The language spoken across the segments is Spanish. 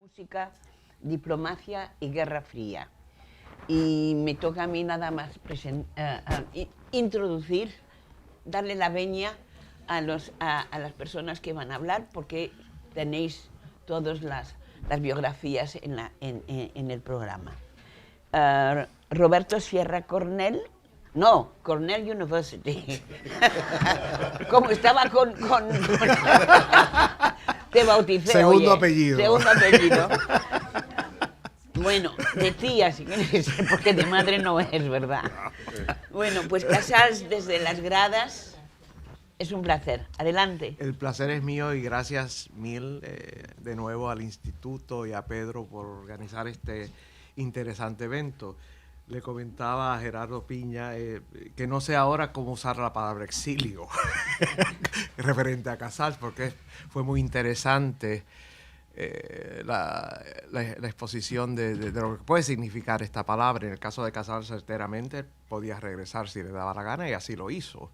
Música, diplomacia y guerra fría. Y me toca a mí nada más introducir, darle la veña a las personas que van a hablar, porque tenéis todas las biografías en el programa. Roberto Sierra Cornell. No, Cornell University. Como estaba te bauticé. Segundo apellido. Segundo apellido. Bueno, de tía, si quieres, porque de madre no es, ¿verdad? Bueno, pues Casals desde las gradas es un placer. Adelante. El placer es mío y gracias mil de nuevo al Instituto y a Pedro por organizar este interesante evento. Le comentaba a Gerardo Piña que no sé ahora cómo usar la palabra exilio referente a Casals, porque fue muy interesante la exposición de lo que puede significar esta palabra. En el caso de Casals, certeramente podía regresar si le daba la gana y así lo hizo.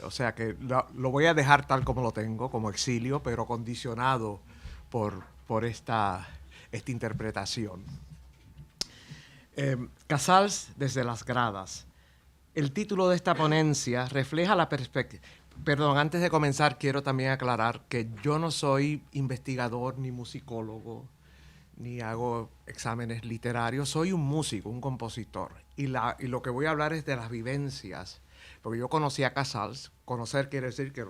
O sea que lo voy a dejar tal como lo tengo, como exilio, pero condicionado por esta interpretación. Casals desde las gradas. El título de esta ponencia refleja la perspectiva. Perdón, antes de comenzar quiero también aclarar que yo no soy investigador ni musicólogo, ni hago exámenes literarios. Soy un músico, un compositor. Y lo que voy a hablar es de las vivencias. Porque yo conocí a Casals. Conocer quiere decir que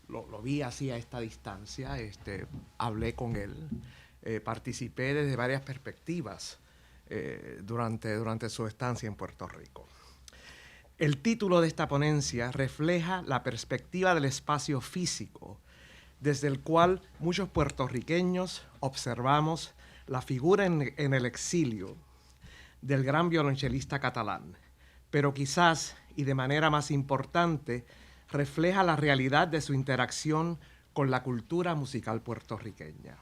lo vi así a esta distancia. Hablé con él. Participé desde varias perspectivas durante su estancia en Puerto Rico. El título de esta ponencia refleja la perspectiva del espacio físico, desde el cual muchos puertorriqueños observamos la figura en el exilio del gran violonchelista catalán, pero quizás, y de manera más importante, refleja la realidad de su interacción con la cultura musical puertorriqueña.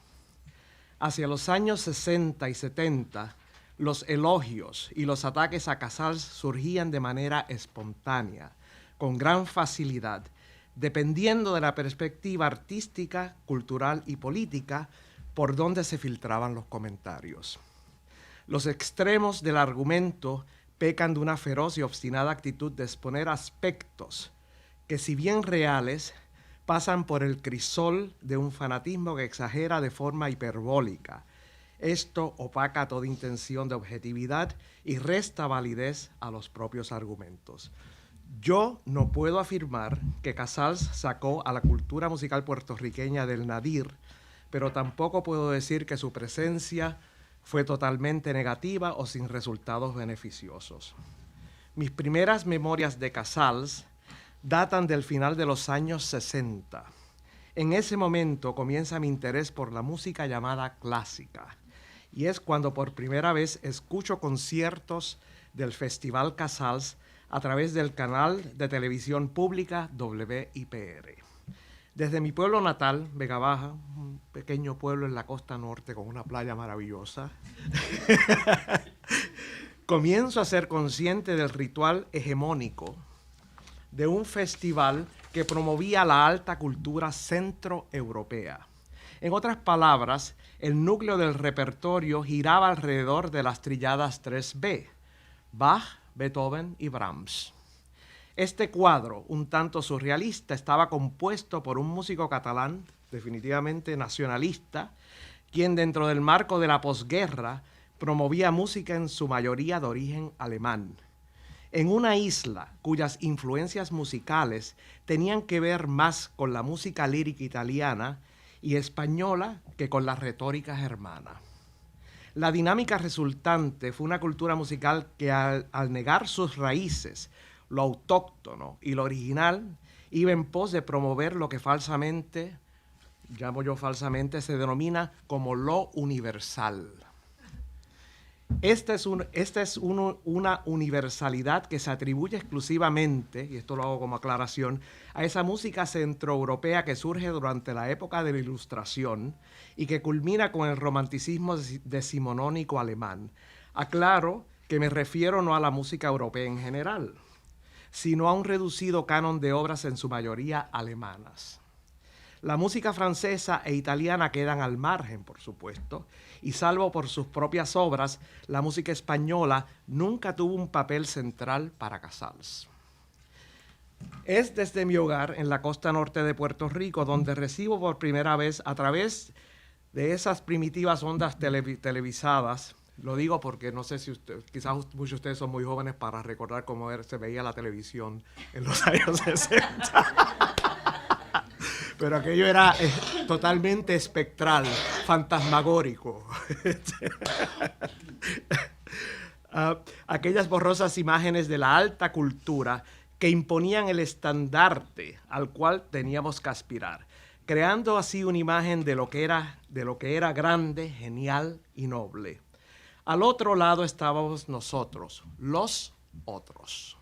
Hacia los años 60 y 70, los elogios y los ataques a Casals surgían de manera espontánea, con gran facilidad, dependiendo de la perspectiva artística, cultural y política por donde se filtraban los comentarios. Los extremos del argumento pecan de una feroz y obstinada actitud de exponer aspectos que, si bien reales, pasan por el crisol de un fanatismo que exagera de forma hiperbólica. Esto opaca toda intención de objetividad y resta validez a los propios argumentos. Yo no puedo afirmar que Casals sacó a la cultura musical puertorriqueña del nadir, pero tampoco puedo decir que su presencia fue totalmente negativa o sin resultados beneficiosos. Mis primeras memorias de Casals datan del final de los años 60. En ese momento comienza mi interés por la música llamada clásica. Y es cuando por primera vez escucho conciertos del Festival Casals a través del canal de televisión pública WIPR. Desde mi pueblo natal, Vega Baja, un pequeño pueblo en la costa norte con una playa maravillosa, comienzo a ser consciente del ritual hegemónico de un festival que promovía la alta cultura centroeuropea. En otras palabras, el núcleo del repertorio giraba alrededor de las trilladas 3B, Bach, Beethoven y Brahms. Este cuadro, un tanto surrealista, estaba compuesto por un músico catalán, definitivamente nacionalista, quien dentro del marco de la posguerra promovía música en su mayoría de origen alemán. En una isla cuyas influencias musicales tenían que ver más con la música lírica italiana y española que con la retórica germana. La dinámica resultante fue una cultura musical que al negar sus raíces, lo autóctono y lo original, iba en pos de promover lo que falsamente, se denomina como lo universal. Esta es una universalidad que se atribuye exclusivamente, y esto lo hago como aclaración, a esa música centroeuropea que surge durante la época de la Ilustración y que culmina con el romanticismo decimonónico alemán. Aclaro que me refiero no a la música europea en general, sino a un reducido canon de obras en su mayoría alemanas. La música francesa e italiana quedan al margen, por supuesto, y salvo por sus propias obras, la música española nunca tuvo un papel central para Casals. Es desde mi hogar, en la costa norte de Puerto Rico, donde recibo por primera vez, a través de esas primitivas ondas televisadas, lo digo porque no sé si quizás muchos de ustedes son muy jóvenes para recordar cómo se veía la televisión en los años 60. Pero aquello era totalmente espectral, fantasmagórico. Aquellas borrosas imágenes de la alta cultura que imponían el estandarte al cual teníamos que aspirar, creando así una imagen de lo que era grande, genial y noble. Al otro lado estábamos nosotros, los otros.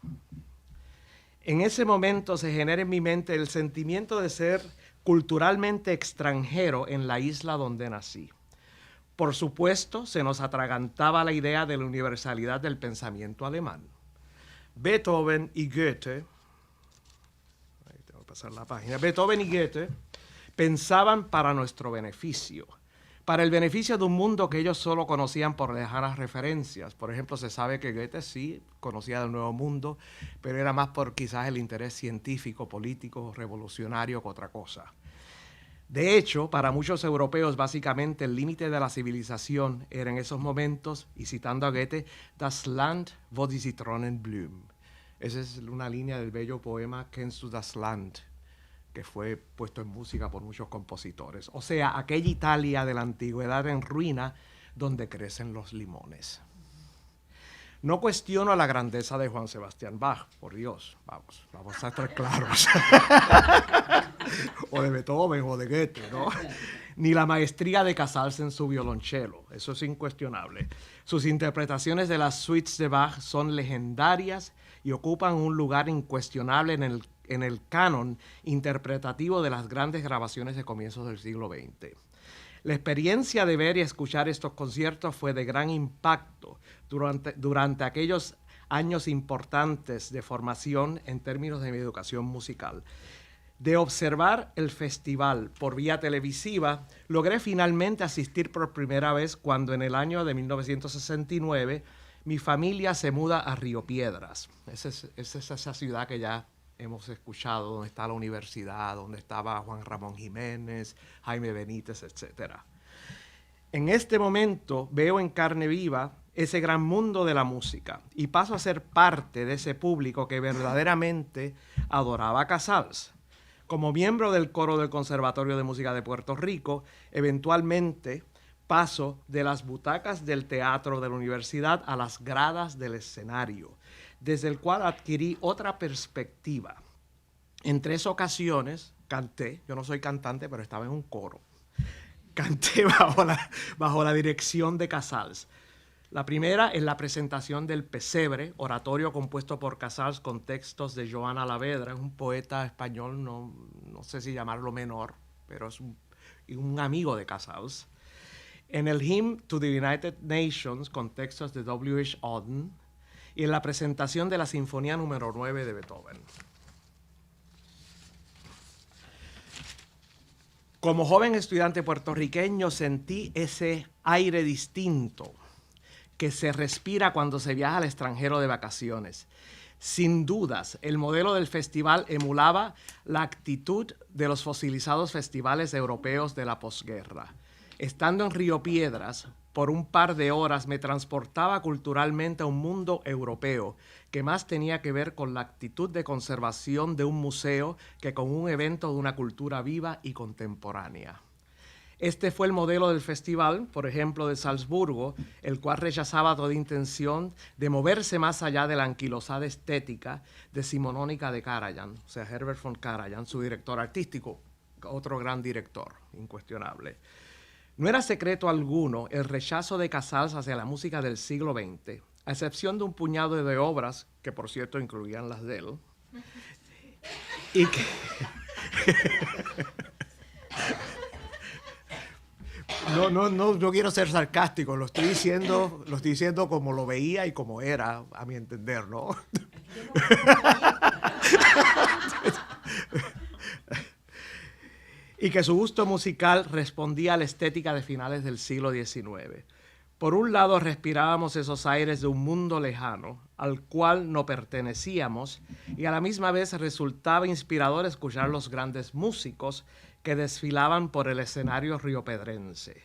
En ese momento se genera en mi mente el sentimiento de ser culturalmente extranjero en la isla donde nací. Por supuesto, se nos atragantaba la idea de la universalidad del pensamiento alemán. Beethoven y Goethe, ahí tengo que pasar la página, Beethoven y Goethe pensaban para nuestro beneficio, para el beneficio de un mundo que ellos solo conocían por lejanas referencias. Por ejemplo, se sabe que Goethe sí conocía del Nuevo Mundo, pero era más por quizás el interés científico, político, revolucionario que otra cosa. De hecho, para muchos europeos, básicamente el límite de la civilización era en esos momentos, y citando a Goethe, das Land, wo die Zitronen blühen. Esa es una línea del bello poema Kennst du das Land, que fue puesto en música por muchos compositores. O sea, aquella Italia de la antigüedad en ruina donde crecen los limones. No cuestiono la grandeza de Juan Sebastián Bach, por Dios, vamos a estar claros. O de Beethoven o de Goethe, ¿no? Ni la maestría de Casals en su violonchelo, eso es incuestionable. Sus interpretaciones de las suites de Bach son legendarias y ocupan un lugar incuestionable en el canon interpretativo de las grandes grabaciones de comienzos del siglo XX. La experiencia de ver y escuchar estos conciertos fue de gran impacto durante aquellos años importantes de formación en términos de mi educación musical. De observar el festival por vía televisiva, logré finalmente asistir por primera vez cuando en el año de 1969 mi familia se muda a Río Piedras. Esa es esa ciudad que ya hemos escuchado, donde está la universidad, donde estaba Juan Ramón Jiménez, Jaime Benítez, etc. En este momento veo en carne viva ese gran mundo de la música y paso a ser parte de ese público que verdaderamente adoraba a Casals. Como miembro del coro del Conservatorio de Música de Puerto Rico, eventualmente paso de las butacas del teatro de la universidad a las gradas del escenario, desde el cual adquirí otra perspectiva. En 3 ocasiones canté, yo no soy cantante, pero estaba en un coro, canté bajo la dirección de Casals. La primera es la presentación del Pesebre, oratorio compuesto por Casals con textos de Joan Alavedra, es un poeta español, no sé si llamarlo menor, pero es un amigo de Casals. En el Hymn to the United Nations, con textos de W.H. Auden, y en la presentación de la Sinfonía número 9 de Beethoven. Como joven estudiante puertorriqueño sentí ese aire distinto que se respira cuando se viaja al extranjero de vacaciones. Sin dudas, el modelo del festival emulaba la actitud de los fosilizados festivales europeos de la posguerra. Estando en Río Piedras, por un par de horas me transportaba culturalmente a un mundo europeo que más tenía que ver con la actitud de conservación de un museo que con un evento de una cultura viva y contemporánea. Este fue el modelo del festival, por ejemplo, de Salzburgo, el cual rechazaba toda intención de moverse más allá de la anquilosada estética decimonónica de Karajan, o sea, Herbert von Karajan, su director artístico, otro gran director, incuestionable. No era secreto alguno el rechazo de Casals hacia la música del siglo XX, a excepción de un puñado de obras, que por cierto incluían las de él, y que... No quiero ser sarcástico, lo estoy diciendo como lo veía y como era, a mi entender, ¿no? y que su gusto musical respondía a la estética de finales del siglo XIX. Por un lado, respirábamos esos aires de un mundo lejano al cual no pertenecíamos y a la misma vez resultaba inspirador escuchar los grandes músicos que desfilaban por el escenario riopedrense.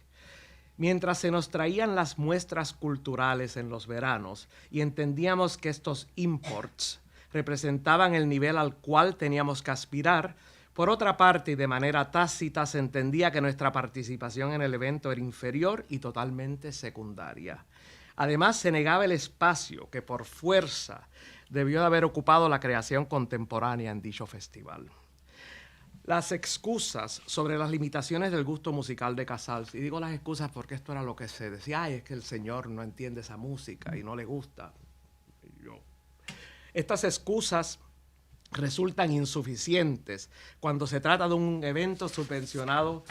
Mientras se nos traían las muestras culturales en los veranos y entendíamos que estos imports representaban el nivel al cual teníamos que aspirar, por otra parte, y de manera tácita, se entendía que nuestra participación en el evento era inferior y totalmente secundaria. Además, se negaba el espacio que por fuerza debió de haber ocupado la creación contemporánea en dicho festival. Las excusas sobre las limitaciones del gusto musical de Casals, y digo las excusas porque esto era lo que se decía, ay, es que el señor no entiende esa música y no le gusta. Estas excusas resultan insuficientes cuando se trata de un evento subvencionado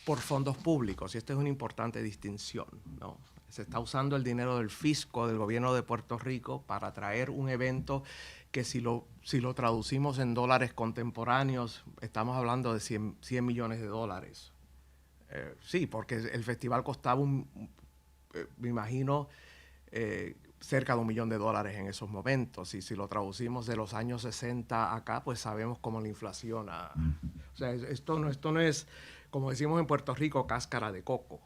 por fondos públicos, y esta es una importante distinción, ¿no? Se está usando el dinero del fisco del gobierno de Puerto Rico para traer un evento que si lo traducimos en dólares contemporáneos, estamos hablando de 100 millones de dólares. Sí, porque el festival costaba, me imagino, cerca de $1 millón en esos momentos. Y si lo traducimos de los años 60 acá, pues sabemos cómo la inflación o sea, esto no es, como decimos en Puerto Rico, cáscara de coco.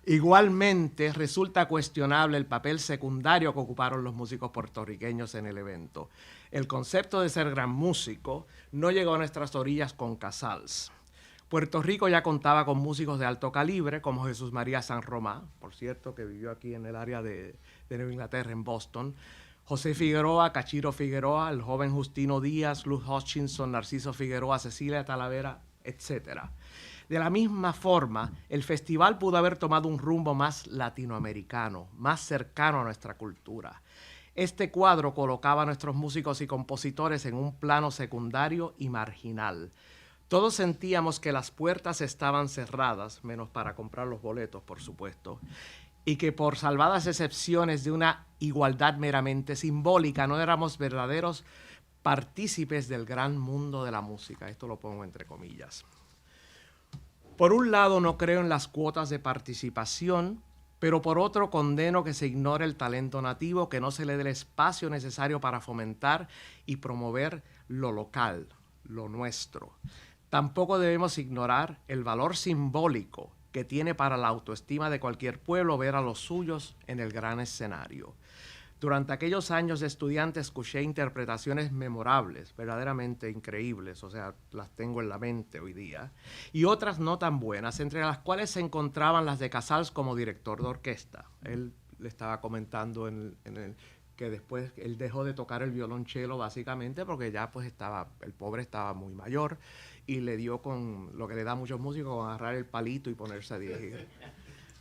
Igualmente, resulta cuestionable el papel secundario que ocuparon los músicos puertorriqueños en el evento. El concepto de ser gran músico no llegó a nuestras orillas con Casals. Puerto Rico ya contaba con músicos de alto calibre, como Jesús María San Román, por cierto, que vivió aquí en el área de Nueva Inglaterra, en Boston, José Figueroa, Cachiro Figueroa, el joven Justino Díaz, Luz Hutchinson, Narciso Figueroa, Cecilia Talavera, etc. De la misma forma, el festival pudo haber tomado un rumbo más latinoamericano, más cercano a nuestra cultura. Este cuadro colocaba a nuestros músicos y compositores en un plano secundario y marginal. Todos sentíamos que las puertas estaban cerradas, menos para comprar los boletos, por supuesto, y que por salvadas excepciones de una igualdad meramente simbólica no éramos verdaderos partícipes del gran mundo de la música. Esto lo pongo entre comillas. Por un lado, no creo en las cuotas de participación, pero por otro condeno que se ignore el talento nativo, que no se le dé el espacio necesario para fomentar y promover lo local, lo nuestro. Tampoco debemos ignorar el valor simbólico que tiene para la autoestima de cualquier pueblo ver a los suyos en el gran escenario. Durante aquellos años de estudiante escuché interpretaciones memorables, verdaderamente increíbles, o sea, las tengo en la mente hoy día, y otras no tan buenas, entre las cuales se encontraban las de Casals como director de orquesta. Él le estaba comentando que después él dejó de tocar el violonchelo básicamente porque ya pues el pobre estaba muy mayor y le dio con lo que le da a muchos músicos, con agarrar el palito y ponerse a dirigir.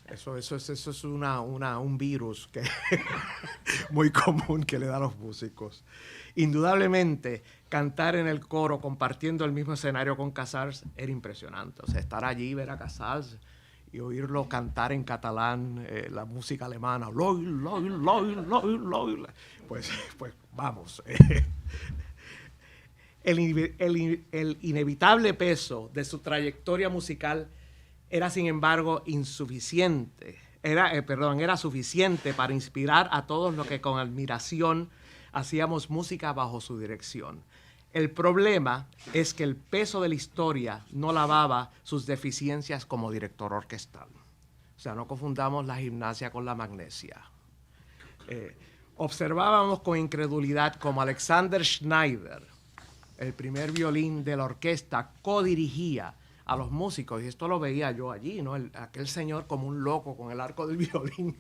Eso es un virus que muy común que le da a los músicos. Indudablemente, cantar en el coro compartiendo el mismo escenario con Casals era impresionante. O sea, estar allí, ver a Casals y oírlo cantar en catalán la música alemana, pues vamos. El inevitable peso de su trayectoria musical era, sin embargo, insuficiente. Era suficiente para inspirar a todos los que con admiración hacíamos música bajo su dirección. El problema es que el peso de la historia no lavaba sus deficiencias como director orquestal. O sea, no confundamos la gimnasia con la magnesia. Observábamos con incredulidad como Alexander Schneider, el primer violín de la orquesta, codirigía a los músicos, y esto lo veía yo allí, ¿no? Aquel señor como un loco con el arco del violín,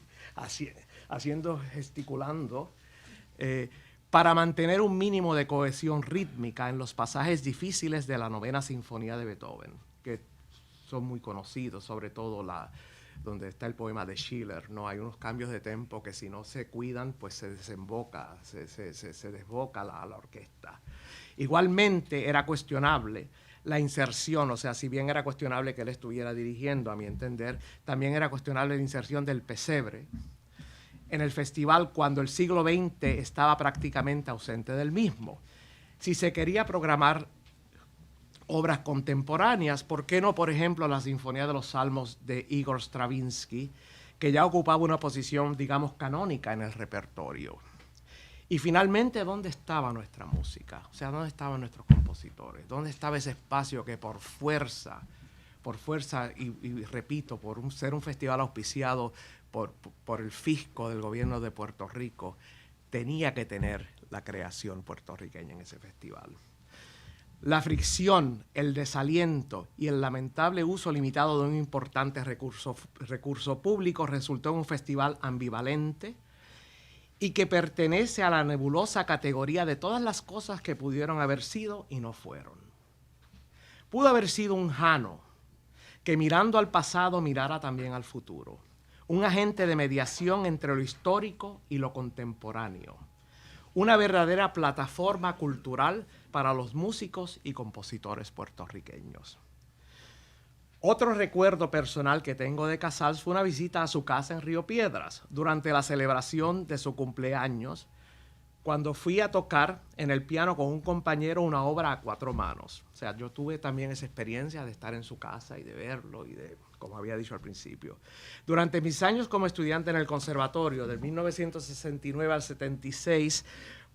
gesticulando, para mantener un mínimo de cohesión rítmica en los pasajes difíciles de la Novena Sinfonía de Beethoven, que son muy conocidos, sobre todo donde está el poema de Schiller, ¿no? Hay unos cambios de tempo que si no se cuidan, pues se desboca la orquesta. Igualmente era cuestionable la inserción, o sea, si bien era cuestionable que él estuviera dirigiendo, a mi entender, también era cuestionable la inserción del pesebre en el festival cuando el siglo XX estaba prácticamente ausente del mismo. Si se quería programar obras contemporáneas, ¿por qué no, por ejemplo, la Sinfonía de los Salmos de Igor Stravinsky, que ya ocupaba una posición, digamos, canónica en el repertorio? Y finalmente, ¿dónde estaba nuestra música? O sea, ¿dónde estaban nuestros compositores? ¿Dónde estaba ese espacio que por fuerza, y repito, ser un festival auspiciado por el fisco del gobierno de Puerto Rico, tenía que tener la creación puertorriqueña en ese festival? La fricción, el desaliento y el lamentable uso limitado de un importante recurso público resultó en un festival ambivalente y que pertenece a la nebulosa categoría de todas las cosas que pudieron haber sido y no fueron. Pudo haber sido un Jano que mirando al pasado mirara también al futuro, un agente de mediación entre lo histórico y lo contemporáneo, una verdadera plataforma cultural para los músicos y compositores puertorriqueños. Otro recuerdo personal que tengo de Casals fue una visita a su casa en Río Piedras durante la celebración de su cumpleaños, cuando fui a tocar en el piano con un compañero una obra a 4 manos. O sea, yo tuve también esa experiencia de estar en su casa y de verlo y de, como había dicho al principio. Durante mis años como estudiante en el conservatorio, del 1969 al 76,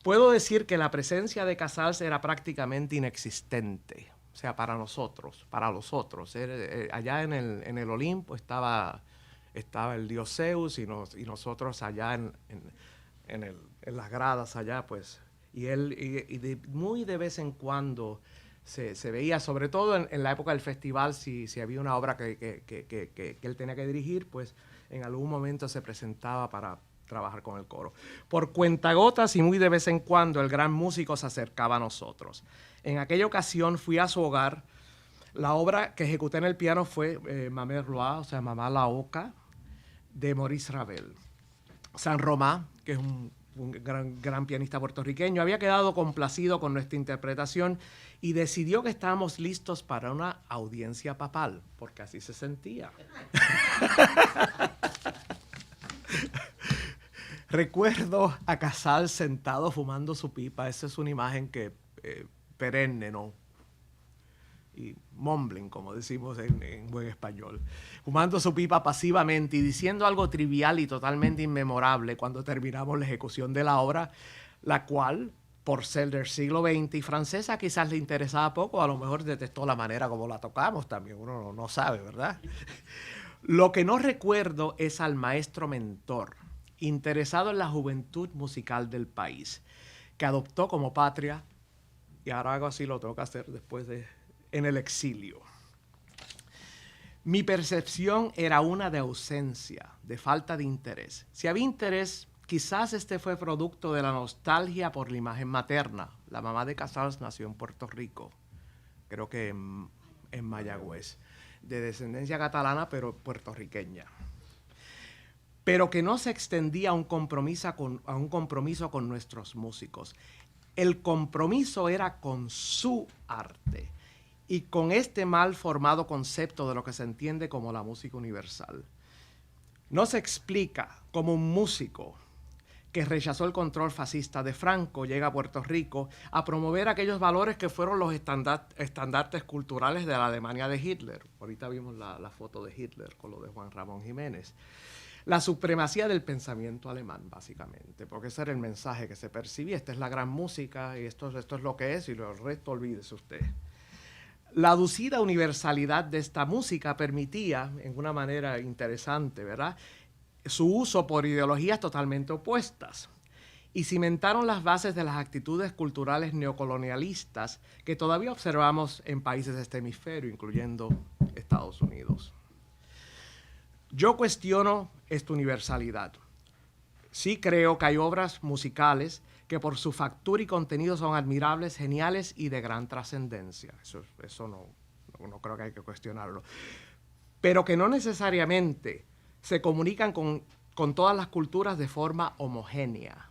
puedo decir que la presencia de Casals era prácticamente inexistente. O sea, para nosotros, para los otros. Allá en el Olimpo estaba el dios Zeus y nosotros allá en las gradas allá, pues. Muy de vez en cuando se veía, sobre todo en la época del festival, si había una obra que él tenía que dirigir, pues en algún momento se presentaba para trabajar con el coro. Por cuentagotas y muy de vez en cuando el gran músico se acercaba a nosotros. En aquella ocasión fui a su hogar. La obra que ejecuté en el piano fue Mamé Roa, o sea, Mamá la Oca, de Maurice Ravel. San Román, que es un gran pianista puertorriqueño, había quedado complacido con nuestra interpretación y decidió que estábamos listos para una audiencia papal, porque así se sentía. Recuerdo a Casals sentado fumando su pipa. Esa es una imagen que perenne, ¿no? Y mumbling, como decimos en buen español. Fumando su pipa pasivamente y diciendo algo trivial y totalmente inmemorable cuando terminamos la ejecución de la obra, la cual, por ser del siglo XX y francesa, quizás le interesaba poco, a lo mejor detestó la manera como la tocamos también, uno no sabe, ¿verdad? Lo que no recuerdo es al maestro mentor, interesado en la juventud musical del país, que adoptó como patria, y ahora algo así lo tengo que hacer en el exilio. Mi percepción era una de ausencia, de falta de interés. Si había interés, quizás este fue producto de la nostalgia por la imagen materna. La mamá de Casals nació en Puerto Rico, creo que en Mayagüez, de descendencia catalana pero puertorriqueña, pero que no se extendía a un compromiso con nuestros músicos. El compromiso era con su arte y con este mal formado concepto de lo que se entiende como la música universal. No se explica cómo un músico que rechazó el control fascista de Franco llega a Puerto Rico a promover aquellos valores que fueron los estandartes culturales de la Alemania de Hitler. Ahorita vimos la foto de Hitler con lo de Juan Ramón Jiménez. La supremacía del pensamiento alemán, básicamente, porque ese era el mensaje que se percibía. Esta es la gran música y esto es lo que es y lo resto olvídese usted. La aducida universalidad de esta música permitía, en una manera interesante, ¿verdad?, su uso por ideologías totalmente opuestas y cimentaron las bases de las actitudes culturales neocolonialistas que todavía observamos en países de este hemisferio, incluyendo Estados Unidos. Yo cuestiono esta universalidad. Sí creo que hay obras musicales que por su factura y contenido son admirables, geniales y de gran trascendencia. Eso no creo que hay que cuestionarlo. Pero que no necesariamente se comunican con todas las culturas de forma homogénea.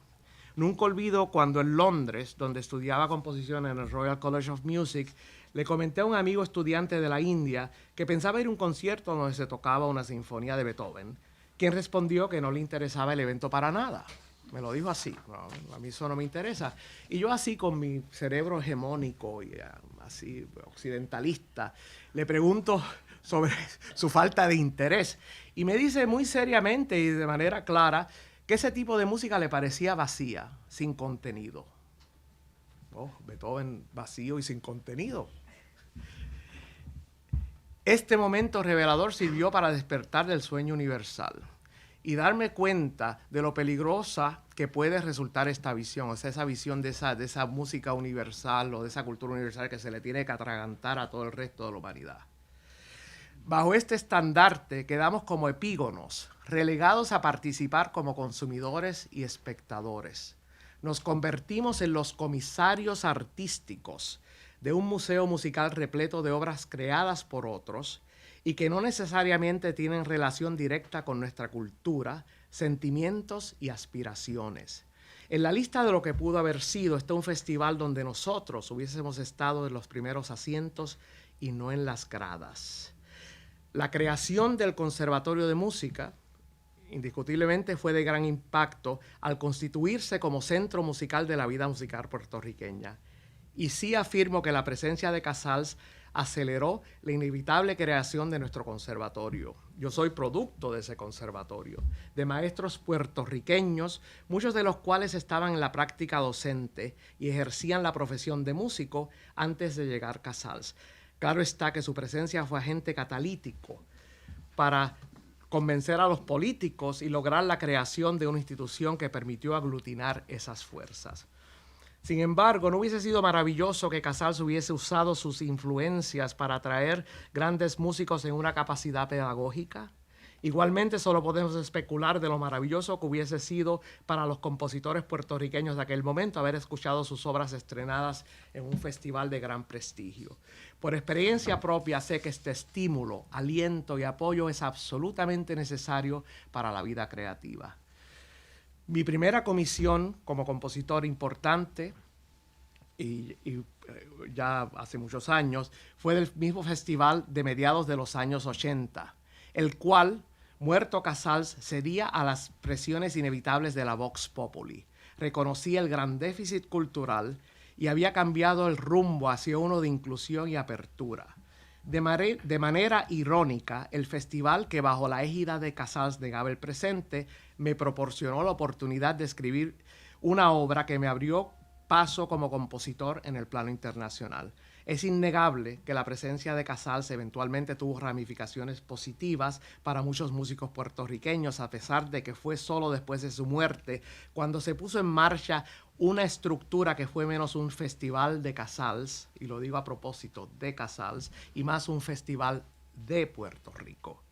Nunca olvido cuando en Londres, donde estudiaba composición en el Royal College of Music, le comenté a un amigo estudiante de la India que pensaba ir a un concierto donde se tocaba una sinfonía de Beethoven quien respondió que no le interesaba el evento para nada. Me lo dijo así, no, a mí eso no me interesa. Y yo así con mi cerebro hegemónico y así occidentalista, le pregunto sobre su falta de interés. Y me dice muy seriamente y de manera clara que ese tipo de música le parecía vacía, sin contenido. Oh, Beethoven vacío y sin contenido. Este momento revelador sirvió para despertar del sueño universal y darme cuenta de lo peligrosa que puede resultar esta visión, o sea, esa visión de esa música universal o de esa cultura universal que se le tiene que atragantar a todo el resto de la humanidad. Bajo este estandarte quedamos como epígonos, relegados a participar como consumidores y espectadores. Nos convertimos en los comisarios artísticos de un museo musical repleto de obras creadas por otros y que no necesariamente tienen relación directa con nuestra cultura, sentimientos y aspiraciones. En la lista de lo que pudo haber sido está un festival donde nosotros hubiésemos estado en los primeros asientos y no en las gradas. La creación del Conservatorio de Música indiscutiblemente fue de gran impacto al constituirse como centro musical de la vida musical puertorriqueña. Y sí afirmo que la presencia de Casals aceleró la inevitable creación de nuestro conservatorio. Yo soy producto de ese conservatorio, de maestros puertorriqueños, muchos de los cuales estaban en la práctica docente y ejercían la profesión de músico antes de llegar Casals. Claro está que su presencia fue agente catalítico para convencer a los políticos y lograr la creación de una institución que permitió aglutinar esas fuerzas. Sin embargo, ¿no hubiese sido maravilloso que Casals hubiese usado sus influencias para atraer grandes músicos en una capacidad pedagógica? Igualmente, solo podemos especular de lo maravilloso que hubiese sido para los compositores puertorriqueños de aquel momento haber escuchado sus obras estrenadas en un festival de gran prestigio. Por experiencia propia sé que este estímulo, aliento y apoyo es absolutamente necesario para la vida creativa. Mi primera comisión como compositor importante, y ya hace muchos años, fue del mismo festival de mediados de los años 80, el cual, muerto Casals, cedía a las presiones inevitables de la Vox Populi. Reconocía el gran déficit cultural y había cambiado el rumbo hacia uno de inclusión y apertura. De manera irónica, el festival que bajo la égida de Casals negaba el presente me proporcionó la oportunidad de escribir una obra que me abrió paso como compositor en el plano internacional. Es innegable que la presencia de Casals eventualmente tuvo ramificaciones positivas para muchos músicos puertorriqueños, a pesar de que fue solo después de su muerte cuando se puso en marcha una estructura que fue menos un festival de Casals, y lo digo a propósito de Casals, y más un festival de Puerto Rico.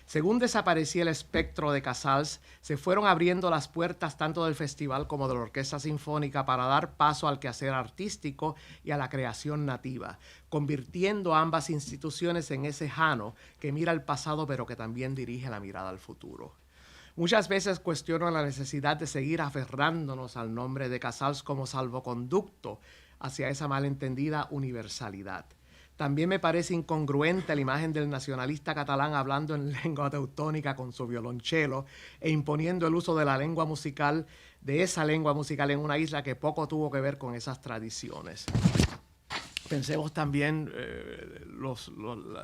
Según desaparecía el espectro de Casals, se fueron abriendo las puertas tanto del festival como de la Orquesta Sinfónica para dar paso al quehacer artístico y a la creación nativa, convirtiendo a ambas instituciones en ese Jano que mira al pasado pero que también dirige la mirada al futuro. Muchas veces cuestiono la necesidad de seguir aferrándonos al nombre de Casals como salvoconducto hacia esa malentendida universalidad. También me parece incongruente la imagen del nacionalista catalán hablando en lengua teutónica con su violonchelo e imponiendo el uso de la lengua musical, de esa lengua musical en una isla que poco tuvo que ver con esas tradiciones. Pensemos también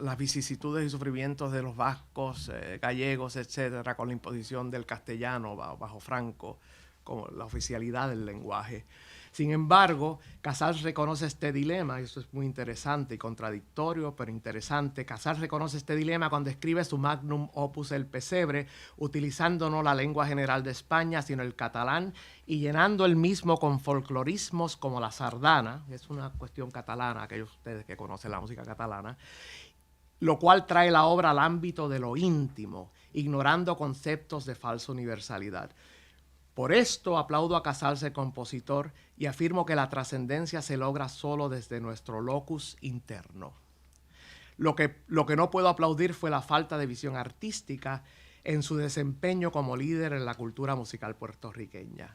las vicisitudes y sufrimientos de los vascos, gallegos, etcétera, con la imposición del castellano bajo Franco, como la oficialidad del lenguaje. Sin embargo, Casals reconoce este dilema, y eso es muy interesante y contradictorio, pero interesante. Casals reconoce este dilema cuando escribe su magnum opus El Pesebre, utilizando no la lengua general de España, sino el catalán, y llenando el mismo con folclorismos como la sardana, es una cuestión catalana, aquellos de ustedes que conocen la música catalana, lo cual trae la obra al ámbito de lo íntimo, ignorando conceptos de falsa universalidad. Por esto aplaudo a Casals, el compositor, y afirmo que la trascendencia se logra solo desde nuestro locus interno. Lo que no puedo aplaudir fue la falta de visión artística en su desempeño como líder en la cultura musical puertorriqueña.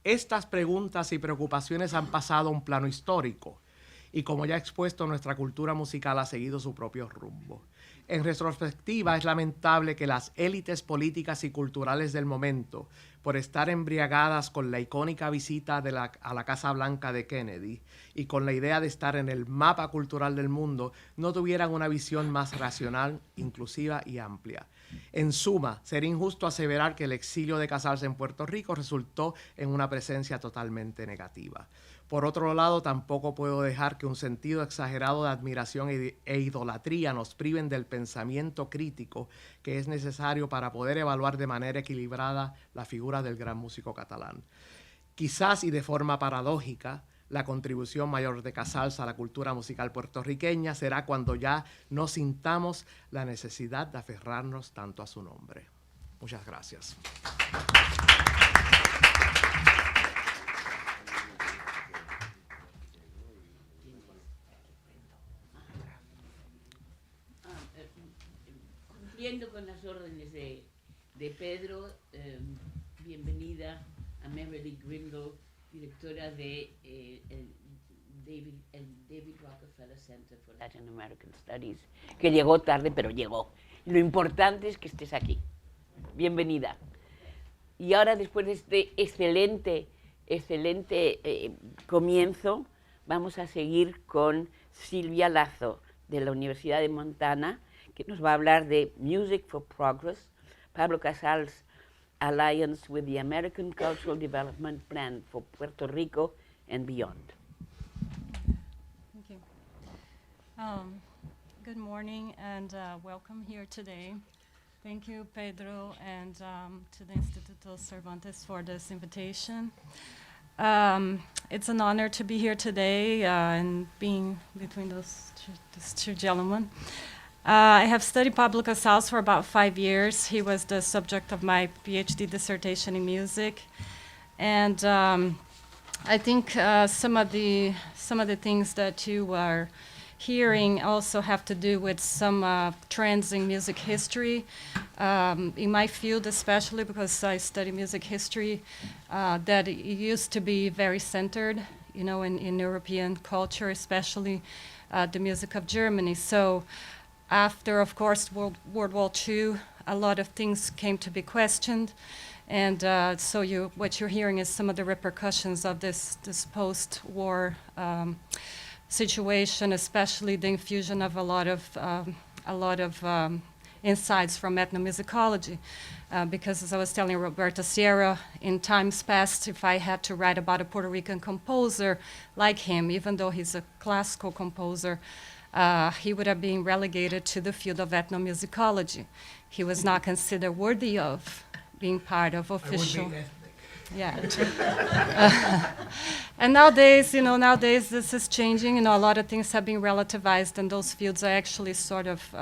Estas preguntas y preocupaciones han pasado a un plano histórico y, como ya he expuesto, nuestra cultura musical ha seguido su propio rumbo. En retrospectiva, es lamentable que las élites políticas y culturales del momento, por estar embriagadas con la icónica visita a la Casa Blanca de Kennedy y con la idea de estar en el mapa cultural del mundo, no tuvieran una visión más racional, inclusiva y amplia. En suma, sería injusto aseverar que el exilio de Casals en Puerto Rico resultó en una presencia totalmente negativa. Por otro lado, tampoco puedo dejar que un sentido exagerado de admiración e idolatría nos priven del pensamiento crítico que es necesario para poder evaluar de manera equilibrada la figura del gran músico catalán. Quizás y de forma paradójica, la contribución mayor de Casals a la cultura musical puertorriqueña será cuando ya no sintamos la necesidad de aferrarnos tanto a su nombre. Muchas gracias. Cumpliendo con las órdenes de Pedro, bienvenida a Mary Grindle, directora de el David Rockefeller Center for Latin American Studies, que llegó tarde, pero llegó. Lo importante es que estés aquí. Bienvenida. Y ahora, después de este excelente comienzo, vamos a seguir con Silvia Lazo, de la Universidad de Montana, que nos va a hablar de Music for Progress, Pablo Casals' Alliance with the American Cultural Development Plan for Puerto Rico and beyond. Thank you. Good morning and welcome here today. Thank you, Pedro, and to the Instituto Cervantes for this invitation. It's an honor to be here today and being between these two gentlemen. I have studied Pablo Casals for about 5 years. He was the subject of my PhD dissertation in music, and I think some of the things that you are hearing also have to do with some trends in music history. In my field, especially because I study music history, that it used to be very centered, you know, in European culture, especially the music of Germany. So after, of course, World War II, a lot of things came to be questioned. And so what you're hearing is some of the repercussions of this post-war situation, especially the infusion of a lot of insights from ethnomusicology. Because as I was telling Roberta Sierra, in times past, if I had to write about a Puerto Rican composer like him, even though he's a classical composer, he would have been relegated to the field of ethnomusicology. He was not considered worthy of being part of official. Yeah. And nowadays this is changing. You know, a lot of things have been relativized, and those fields are actually sort of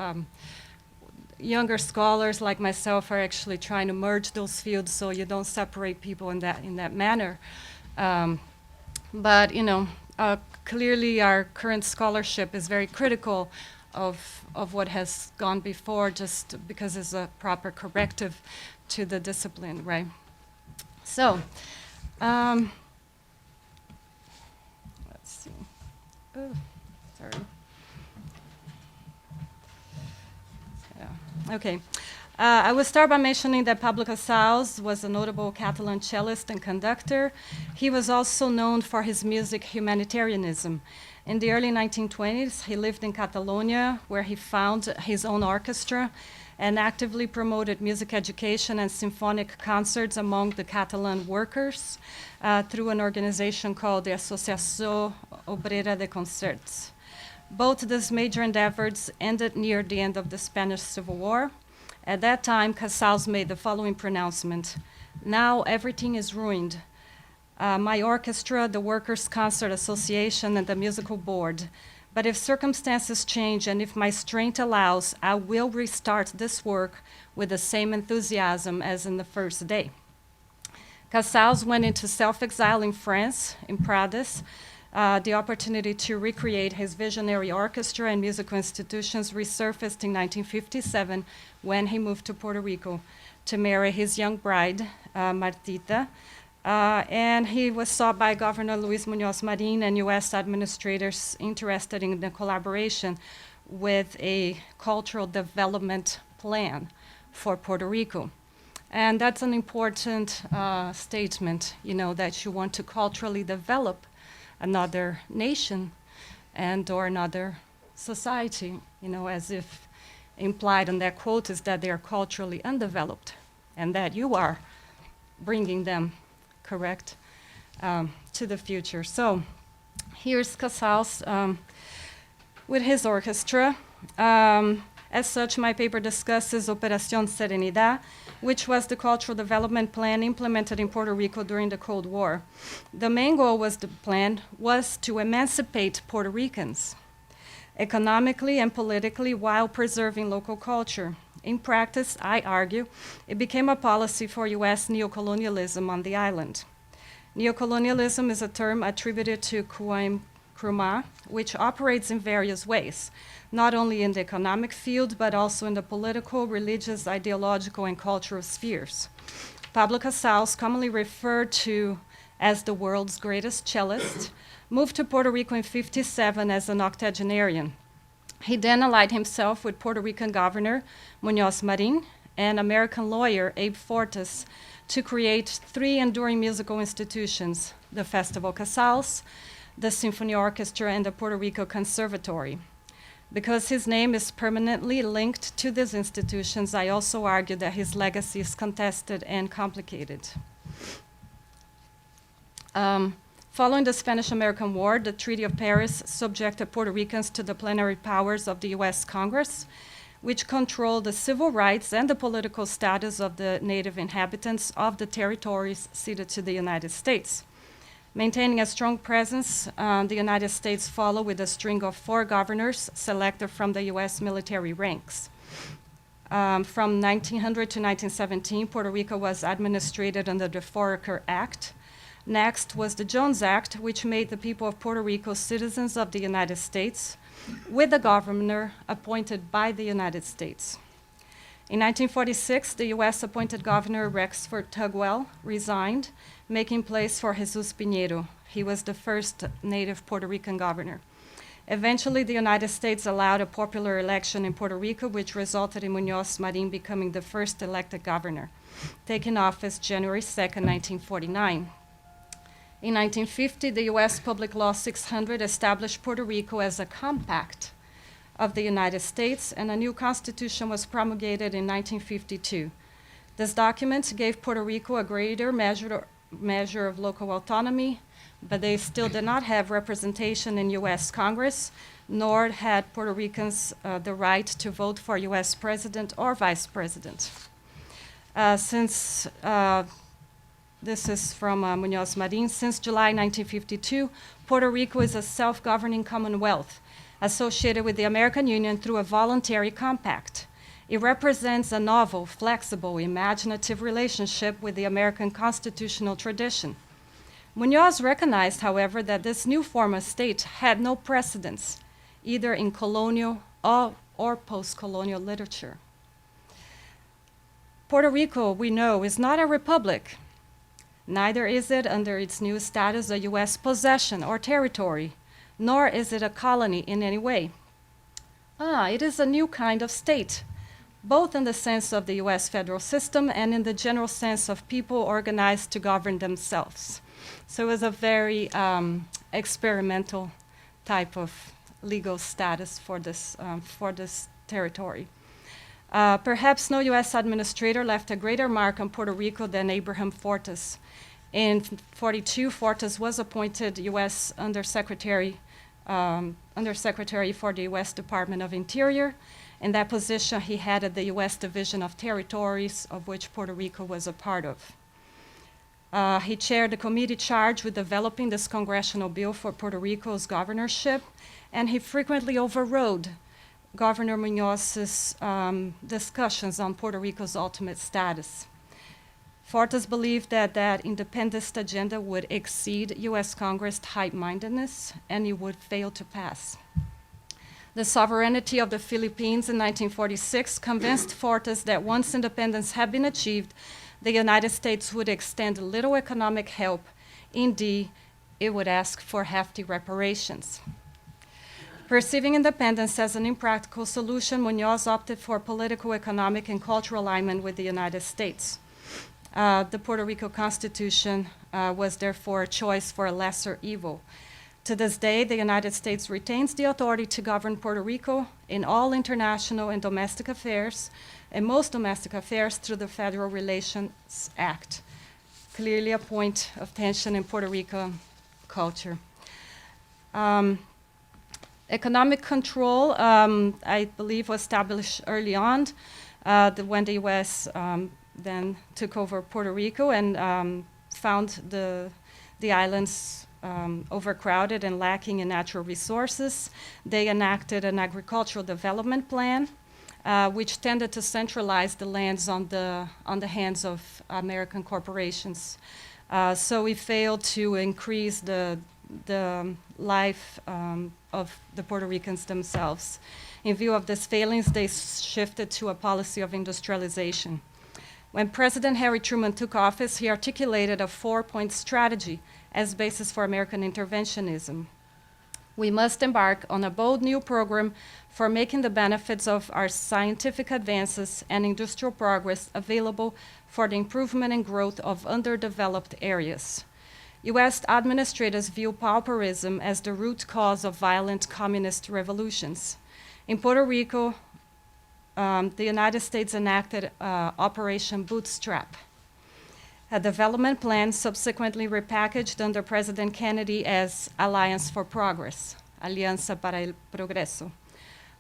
younger scholars like myself are actually trying to merge those fields so you don't separate people in that manner. But you know, clearly our current scholarship is very critical of what has gone before, just because it's a proper corrective to the discipline, right? So, let's see. Oh, sorry. Yeah. Okay. I will start by mentioning that Pablo Casals was a notable Catalan cellist and conductor. He was also known for his music humanitarianism. In the early 1920s, he lived in Catalonia, where he founded his own orchestra and actively promoted music education and symphonic concerts among the Catalan workers through an organization called the Asociació Obrera de Concerts. Both these major endeavors ended near the end of the Spanish Civil War. At that time, Casals made the following pronouncement: "Now everything is ruined. My orchestra, the Workers' Concert Association, and the musical board. But if circumstances change and if my strength allows, I will restart this work with the same enthusiasm as in the first day." Casals went into self-exile in France, in Prades. The opportunity to recreate his visionary orchestra and musical institutions resurfaced in 1957 when he moved to Puerto Rico to marry his young bride, Martita. And he was sought by Governor Luis Muñoz Marin and U.S. administrators interested in the collaboration with a cultural development plan for Puerto Rico. And that's an important statement, that you want to culturally develop another nation and or another society, as if implied in that quote is that they are culturally undeveloped and that you are bringing them, correct, to the future. So here's Casals with his orchestra. As such, my paper discusses Operación Serenidad, which was the cultural development plan implemented in Puerto Rico during the Cold War. The main goal was the plan was to emancipate Puerto Ricans economically and politically while preserving local culture. In practice, I argue, it became a policy for U.S. neocolonialism on the island. Neocolonialism is a term attributed to Kwame Nkrumah, which operates in various ways, not only in the economic field, but also in the political, religious, ideological, and cultural spheres. Pablo Casals, commonly referred to as the world's greatest cellist, moved to Puerto Rico in '57 as an octogenarian. He then allied himself with Puerto Rican Governor Muñoz Marin and American lawyer Abe Fortas to create 3 enduring musical institutions, the Festival Casals, the Symphony Orchestra, and the Puerto Rico Conservatory. Because his name is permanently linked to these institutions, I also argue that his legacy is contested and complicated. Following the Spanish-American War, the Treaty of Paris subjected Puerto Ricans to the plenary powers of the U.S. Congress, which controlled the civil rights and the political status of the native inhabitants of the territories ceded to the United States. Maintaining a strong presence, the United States followed with a string of 4 governors selected from the U.S. military ranks. From 1900 to 1917, Puerto Rico was administrated under the Foraker Act. Next was the Jones Act, which made the people of Puerto Rico citizens of the United States, with a governor appointed by the United States. In 1946, the U.S. appointed Governor Rexford Tugwell resigned, making place for Jesus Piñero. He was the first native Puerto Rican governor. Eventually, the United States allowed a popular election in Puerto Rico, which resulted in Muñoz Marin becoming the first elected governor, taking office January 2nd, 1949. In 1950, the U.S. Public Law 600 established Puerto Rico as a compact of the United States, and a new constitution was promulgated in 1952. This document gave Puerto Rico a greater measure of local autonomy, but they still did not have representation in U.S. Congress, nor had Puerto Ricans the right to vote for U.S. president or vice president. This is from Muñoz Marin. Since July 1952, Puerto Rico is a self-governing commonwealth associated with the American Union through a voluntary compact. It represents a novel, flexible, imaginative relationship with the American constitutional tradition. Muñoz recognized, however, that this new form of state had no precedence, either in colonial or post-colonial literature. Puerto Rico, we know, is not a republic. Neither is it, under its new status, a U.S. possession or territory, nor is it a colony in any way. It is a new kind of state, both in the sense of the U.S. federal system and in the general sense of people organized to govern themselves. So it was a very experimental type of legal status for this territory. Perhaps no U.S. administrator left a greater mark on Puerto Rico than Abraham Fortas. In 1942, Fortas was appointed U.S. Undersecretary for the U.S. Department of Interior. In that position, he headed the U.S. Division of Territories, of which Puerto Rico was a part of. He chaired the committee charged with developing this congressional bill for Puerto Rico's governorship, and he frequently overrode Governor Muñoz's discussions on Puerto Rico's ultimate status. Fortas believed that that independence agenda would exceed U.S. Congress high-mindedness, and it would fail to pass. The sovereignty of the Philippines in 1946 convinced Fortas that once independence had been achieved, the United States would extend little economic help. Indeed, it would ask for hefty reparations. Perceiving independence as an impractical solution, Muñoz opted for political, economic, and cultural alignment with the United States. The Puerto Rico Constitution was therefore a choice for a lesser evil. To this day, the United States retains the authority to govern Puerto Rico in all international and domestic affairs, and most domestic affairs through the Federal Relations Act, clearly a point of tension in Puerto Rico culture. Economic control, I believe, was established early on when the U.S. Then took over Puerto Rico and found the islands overcrowded and lacking in natural resources. They enacted an agricultural development plan, which tended to centralize the lands on the hands of American corporations. So we failed to increase the life of the Puerto Ricans themselves. In view of these failings, they shifted to a policy of industrialization. When President Harry Truman took office, he articulated a 4-point strategy as basis for American interventionism. We must embark on a bold new program for making the benefits of our scientific advances and industrial progress available for the improvement and growth of underdeveloped areas. U.S. administrators view pauperism as the root cause of violent communist revolutions. In Puerto Rico, the United States enacted Operation Bootstrap, a development plan subsequently repackaged under President Kennedy as Alliance for Progress, Alianza para el Progreso.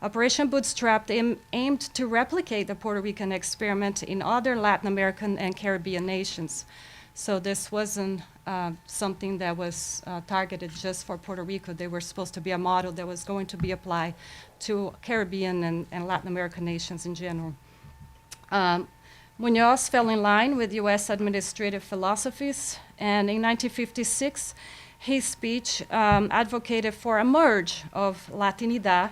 Operation Bootstrap aimed to replicate the Puerto Rican experiment in other Latin American and Caribbean nations. So this wasn't something that was targeted just for Puerto Rico. They were supposed to be a model that was going to be applied to Caribbean and Latin American nations in general. Muñoz fell in line with U.S. administrative philosophies, and in 1956, his speech advocated for a merge of Latinidad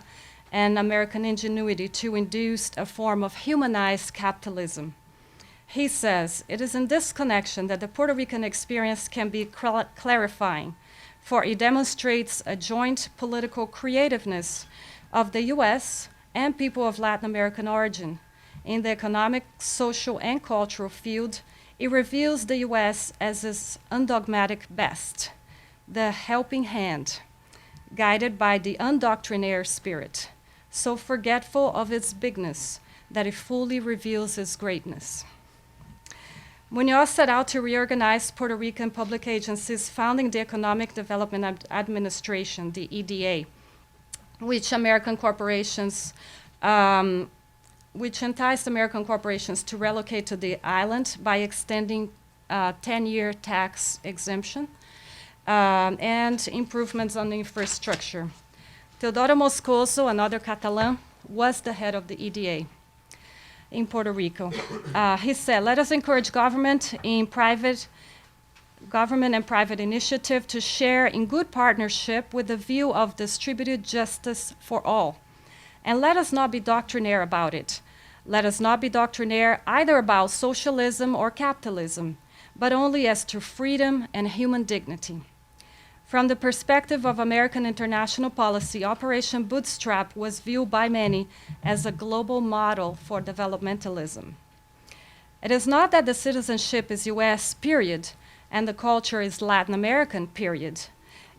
and American ingenuity to induce a form of humanized capitalism. He says, "It is in this connection that the Puerto Rican experience can be clarifying, for it demonstrates a joint political creativeness of the U.S. and people of Latin American origin. In the economic, social, and cultural field, it reveals the U.S. as its undogmatic best, the helping hand, guided by the undoctrinaire spirit, so forgetful of its bigness that it fully reveals its greatness." Muñoz set out to reorganize Puerto Rican public agencies, founding the Economic Development Administration, the EDA, which enticed American corporations to relocate to the island by extending 10-year tax exemption and improvements on the infrastructure. Teodoro Moscoso, another Catalan, was the head of the EDA in Puerto Rico. He said, "Let us encourage government and private initiative to share in good partnership with the view of distributed justice for all. And let us not be doctrinaire about it. Let us not be doctrinaire either about socialism or capitalism, but only as to freedom and human dignity." From the perspective of American international policy, Operation Bootstrap was viewed by many as a global model for developmentalism. It is not that the citizenship is US, period, and the culture is Latin American, period.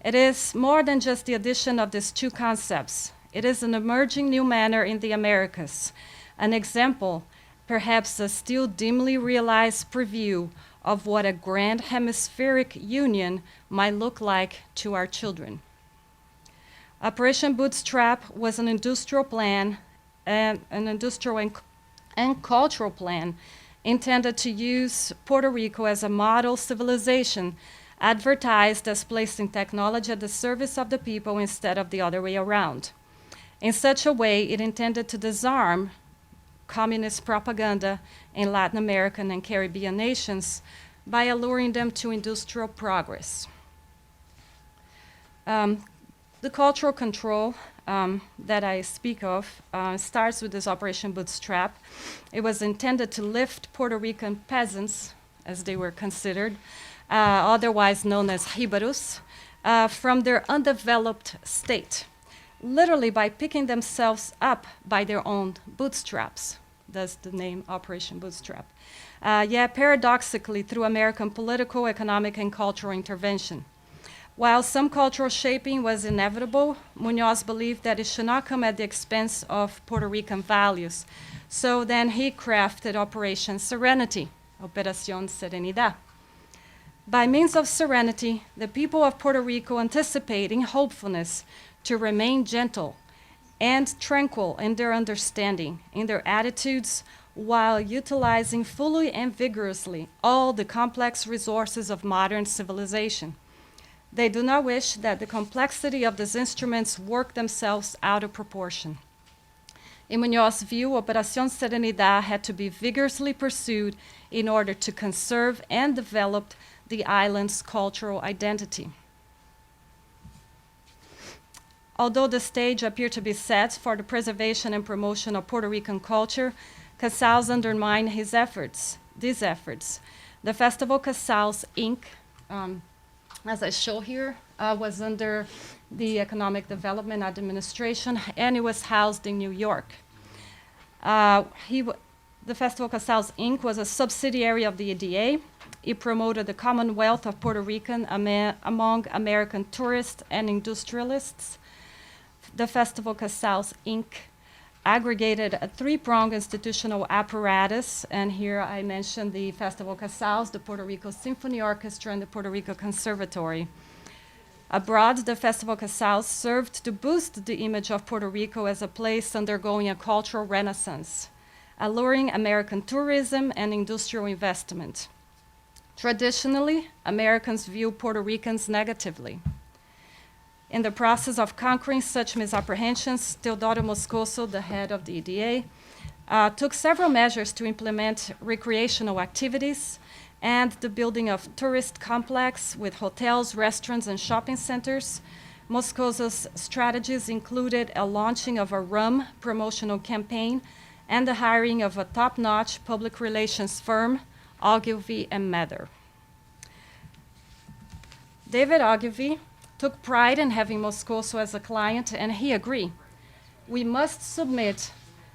It is more than just the addition of these two concepts. It is an emerging new manner in the Americas, an example, perhaps a still dimly realized preview of what a grand hemispheric union might look like to our children. Operation Bootstrap was an industrial plan, and an industrial and cultural plan intended to use Puerto Rico as a model civilization, advertised as placing technology at the service of the people instead of the other way around. In such a way, it intended to disarm communist propaganda in Latin American and Caribbean nations by alluring them to industrial progress. The cultural control that I speak of starts with this Operation Bootstrap. It was intended to lift Puerto Rican peasants, as they were considered, otherwise known as Jibaros, from their undeveloped state. literally by picking themselves up by their own bootstraps. That's the name, Operation Bootstrap. Yet paradoxically, through American political, economic, and cultural intervention. While some cultural shaping was inevitable, Muñoz believed that it should not come at the expense of Puerto Rican values. So then he crafted Operation Serenity, Operación Serenidad. By means of serenity, the people of Puerto Rico anticipating hopefulness to remain gentle and tranquil in their understanding, in their attitudes, while utilizing fully and vigorously all the complex resources of modern civilization. They do not wish that the complexity of these instruments work themselves out of proportion. In Muñoz's view, Operación Serenidad had to be vigorously pursued in order to conserve and develop the island's cultural identity. Although the stage appeared to be set for the preservation and promotion of Puerto Rican culture, Casals undermined these efforts. The Festival Casals, Inc., as I show here, was under the Economic Development Administration, and it was housed in New York. The Festival Casals, Inc. was a subsidiary of the EDA. It promoted the Commonwealth of Puerto Rican among American tourists and industrialists. The Festival Casals, Inc. aggregated a three-pronged institutional apparatus, and here I mentioned the Festival Casals, the Puerto Rico Symphony Orchestra, and the Puerto Rico Conservatory. Abroad, the Festival Casals served to boost the image of Puerto Rico as a place undergoing a cultural renaissance, alluring American tourism and industrial investment. Traditionally, Americans view Puerto Ricans negatively. In the process of conquering such misapprehensions, Teodoro Moscoso, the head of the EDA, took several measures to implement recreational activities and the building of tourist complex with hotels, restaurants, and shopping centers. Moscoso's strategies included a launching of a rum promotional campaign and the hiring of a top-notch public relations firm, Ogilvy and Mather. David Ogilvy took pride in having Moscoso as a client, and he agreed. We must submit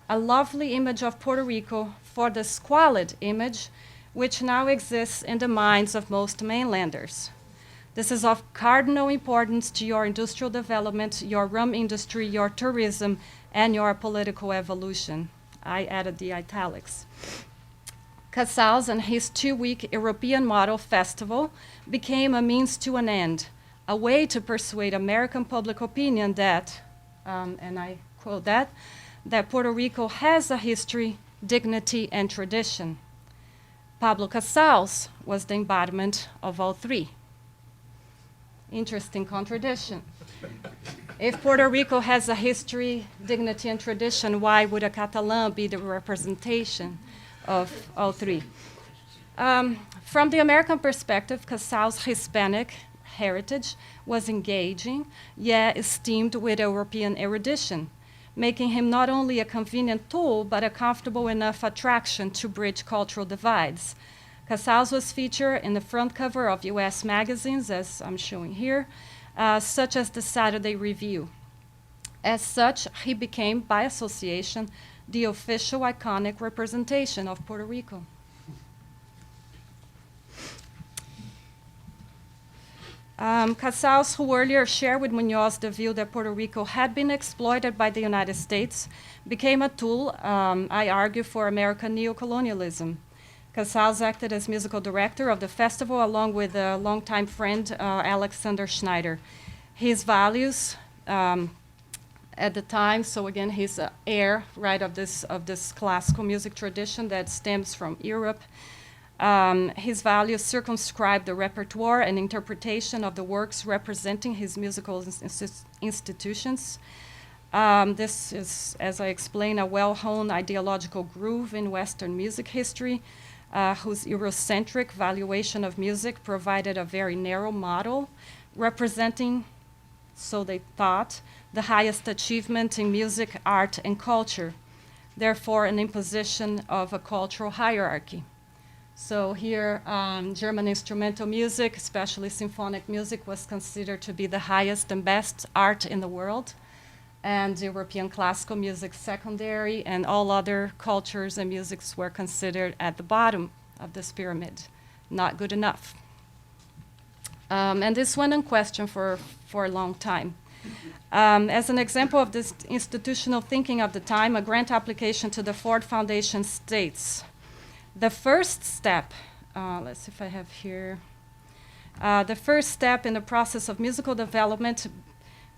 a lovely image of Puerto Rico for the squalid image which now exists in the minds of most mainlanders. This is of cardinal importance to your industrial development, your rum industry, your tourism, and your political evolution. I added the italics. Casals and his 2-week European Model Festival became a means to an end, a way to persuade American public opinion that, and I quote that Puerto Rico has a history, dignity, and tradition. Pablo Casals was the embodiment of all three. Interesting contradiction. If Puerto Rico has a history, dignity, and tradition, why would a Catalan be the representation of all three? From the American perspective, Casals' Hispanic heritage was engaging, yet esteemed with European erudition, making him not only a convenient tool, but a comfortable enough attraction to bridge cultural divides. Casals was featured in the front cover of US magazines, as I'm showing here, such as the Saturday Review. As such, he became, by association, the official iconic representation of Puerto Rico. Casals, who earlier shared with Muñoz the view that Puerto Rico had been exploited by the United States, became a tool, I argue, for American neocolonialism. Casals acted as musical director of the festival along with a longtime friend, Alexander Schneider. His values at the time, so again, he's an heir, right, of this classical music tradition that stems from Europe. His values circumscribe the repertoire and interpretation of the works representing his musical institutions. This is, as I explained, a well-honed ideological groove in Western music history, whose Eurocentric valuation of music provided a very narrow model, representing, so they thought, the highest achievement in music, art, and culture, therefore an imposition of a cultural hierarchy. So here, German instrumental music, especially symphonic music, was considered to be the highest and best art in the world. and European classical music secondary, and all other cultures and musics were considered at the bottom of this pyramid, not good enough. And this went unquestioned for a long time. As an example of this institutional thinking of the time, a grant application to the Ford Foundation states, the first step, let's see if I have here, the first step in the process of musical development,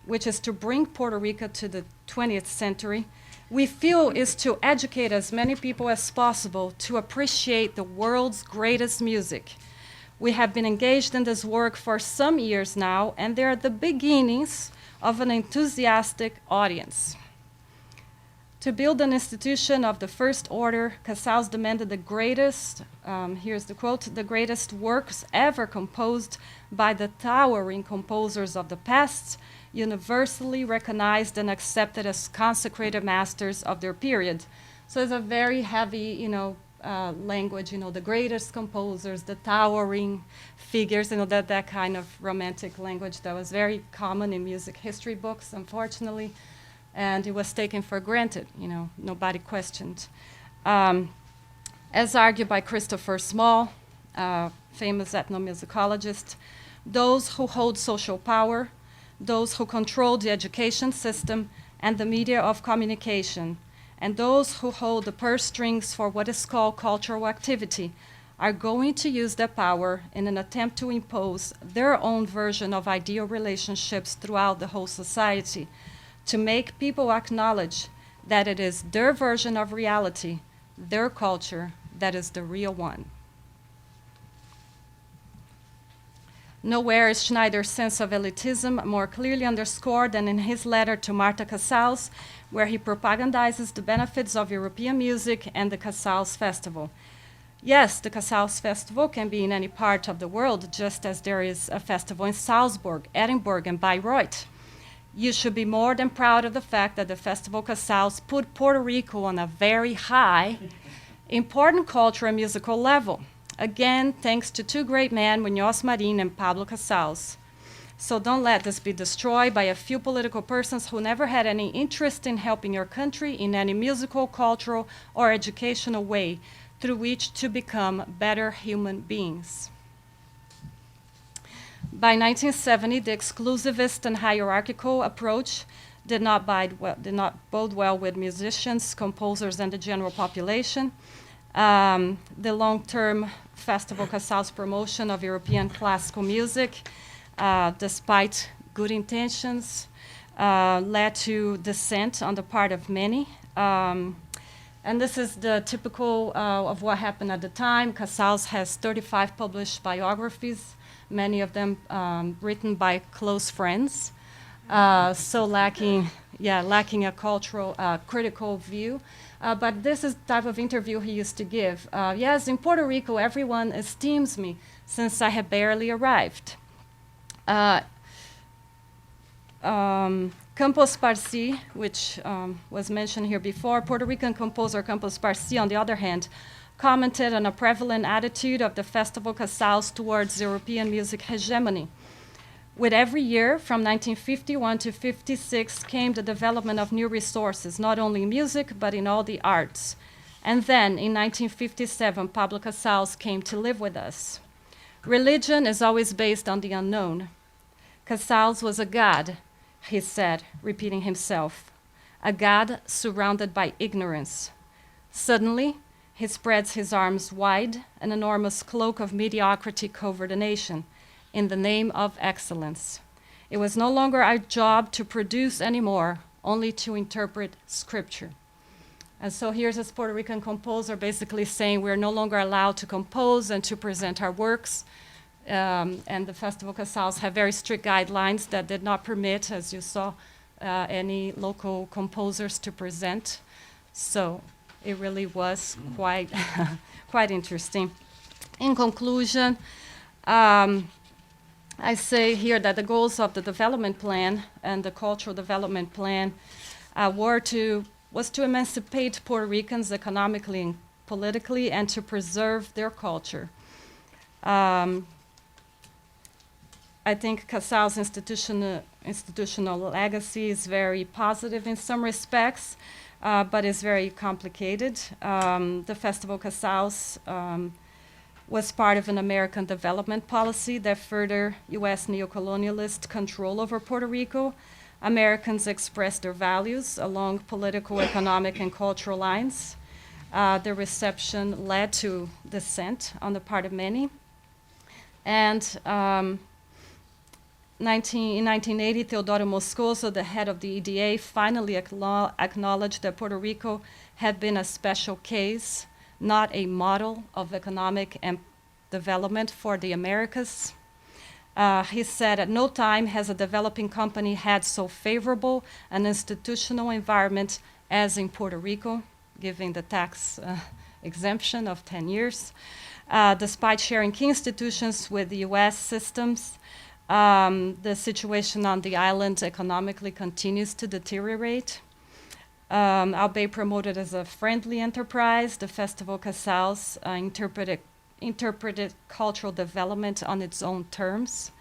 which is to bring Puerto Rico to the 20th century, we feel is to educate as many people as possible to appreciate the world's greatest music. We have been engaged in this work for some years now, and they are the beginnings of an enthusiastic audience. To build an institution of the first order, Casals demanded the greatest, here's the quote, the greatest works ever composed by the towering composers of the past, universally recognized and accepted as consecrated masters of their period. So it's a very heavy, language, the greatest composers, the towering figures, that kind of romantic language that was very common in music history books, unfortunately, and it was taken for granted, nobody questioned. As argued by Christopher Small, famous ethnomusicologist, those who hold social power, those who control the education system and the media of communication, and those who hold the purse strings for what is called cultural activity are going to use their power in an attempt to impose their own version of ideal relationships throughout the whole society, to make people acknowledge that it is their version of reality, their culture, that is the real one. Nowhere is Schneider's sense of elitism more clearly underscored than in his letter to Marta Casals, where he propagandizes the benefits of European music and the Casals Festival. Yes, the Casals Festival can be in any part of the world, just as there is a festival in Salzburg, Edinburgh, and Bayreuth. You should be more than proud of the fact that the Festival Casals put Puerto Rico on a very high, important cultural and musical level. Again, thanks to two great men, Muñoz Marín and Pablo Casals. So don't let this be destroyed by a few political persons who never had any interest in helping your country in any musical, cultural, or educational way through which to become better human beings. By 1970, the exclusivist and hierarchical approach did not bode well with musicians, composers, and the general population. The long-term Festival Casals promotion of European classical music, despite good intentions, led to dissent on the part of many. And this is the typical of what happened at the time. Casals has 35 published biographies, many of them written by close friends, so lacking a cultural, critical view. But this is the type of interview he used to give. Yes, in Puerto Rico, everyone esteems me since I have barely arrived. Campos Parsi, which was mentioned here before, Puerto Rican composer Campos Parsi, on the other hand, commented on a prevalent attitude of the Festival Casals towards European music hegemony. With every year, from 1951 to 56, came the development of new resources, not only in music, but in all the arts. And then, in 1957, Pablo Casals came to live with us. Religion is always based on the unknown. Casals was a god, he said, repeating himself, a god surrounded by ignorance. Suddenly, he spreads his arms wide, an enormous cloak of mediocrity covered the nation, in the name of excellence. It was no longer our job to produce anymore, only to interpret scripture. And so here's this Puerto Rican composer basically saying we're no longer allowed to compose and to present our works. And the Festival Casals have very strict guidelines that did not permit, as you saw, any local composers to present. So it really was quite, quite interesting. In conclusion, I say here that the goals of the development plan and the cultural development plan was to emancipate Puerto Ricans economically and politically and to preserve their culture. I think Casals' institutional legacy is very positive in some respects, but is very complicated. The Festival Casals was part of an American development policy that furthered U.S. neocolonialist control over Puerto Rico. Americans expressed their values along political, economic, and cultural lines. The reception led to dissent on the part of many. And in 1980, Teodoro Moscoso, the head of the EDA, finally acknowledged that Puerto Rico had been a special case, not a model of economic and development for the Americas. He said, at no time has a developing company had so favorable an institutional environment as in Puerto Rico, giving the tax exemption of 10 years. Despite sharing key institutions with the US systems, the situation on the island economically continues to deteriorate. Albeit promoted as a friendly enterprise, the Festival Casals interpreted cultural development on its own terms.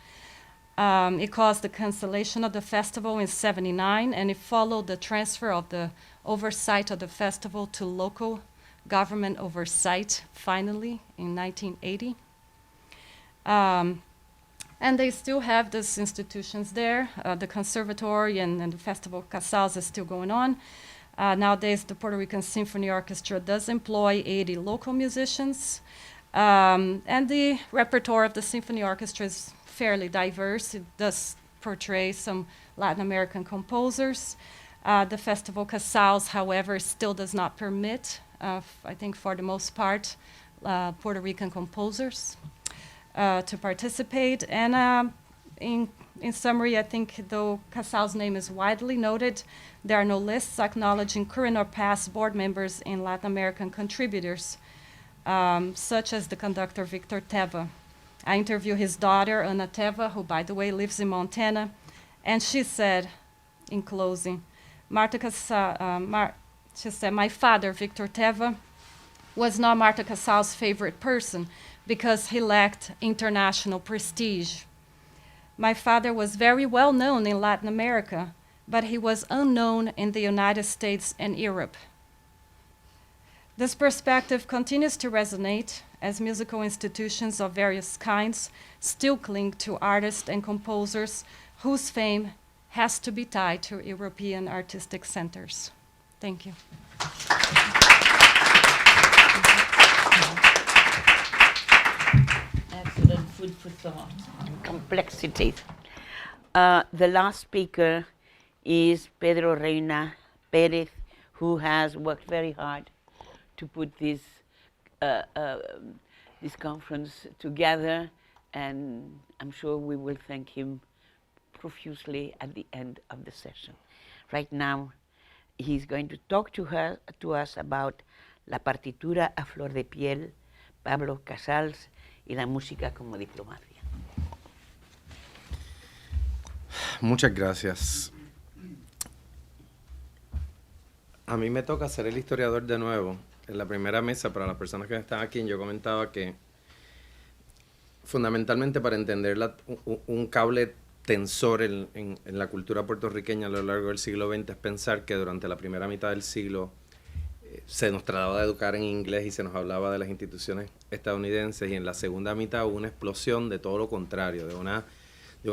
It caused the cancellation of the festival in '79, and it followed the transfer of the oversight of the festival to local government oversight, finally, in 1980. And they still have these institutions there. The conservatory and the Festival Casals is still going on. Nowadays, the Puerto Rican Symphony Orchestra does employ 80 local musicians. And the repertoire of the Symphony Orchestra is fairly diverse. It does portray some Latin American composers. The Festival Casals, however, still does not permit, I think for the most part, Puerto Rican composers to participate. And in summary, I think though Casals' name is widely noted, there are no lists acknowledging current or past board members and Latin American contributors, such as the conductor Victor Teva. I interviewed his daughter, Ana Teva, who, by the way, lives in Montana, and she said, in closing, she said, my father, Victor Teva, was not Marta Casals' favorite person because he lacked international prestige. My father was very well known in Latin America, but he was unknown in the United States and Europe. This perspective continues to resonate as musical institutions of various kinds still cling to artists and composers whose fame has to be tied to European artistic centers. Thank you. Excellent food for thought. Complexity. The last speaker is Pedro Reina Perez, who has worked very hard to put this conference together, and I'm sure we will thank him profusely at the end of the session. Right now, he's going to talk to us about la partitura a flor de piel, Pablo Casals, y la música como diplomacia. Muchas gracias. A mí me toca ser el historiador de nuevo. En la primera mesa, para las personas que están aquí, yo comentaba que fundamentalmente para entender un cable tensor en la cultura puertorriqueña a lo largo del siglo XX es pensar que durante la primera mitad del siglo se nos trataba de educar en inglés y se nos hablaba de las instituciones estadounidenses, y en la segunda mitad hubo una explosión de todo lo contrario, de un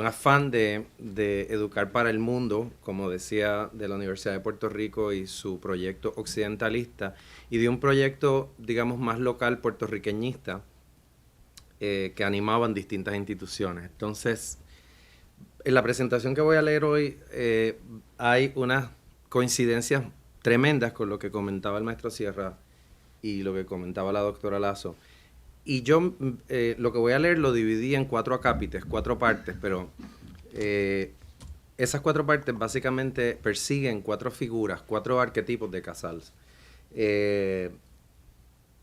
afán de educar para el mundo, como decía, de la Universidad de Puerto Rico y su proyecto occidentalista, y de un proyecto, digamos, más local puertorriqueñista que animaban distintas instituciones. Entonces, en la presentación que voy a leer hoy hay unas coincidencias tremendas con lo que comentaba el maestro Sierra y lo que comentaba la doctora Lazo. Y yo lo que voy a leer lo dividí en 4 acápites, 4 partes, pero esas 4 partes básicamente persiguen 4 figuras, 4 arquetipos de Casals.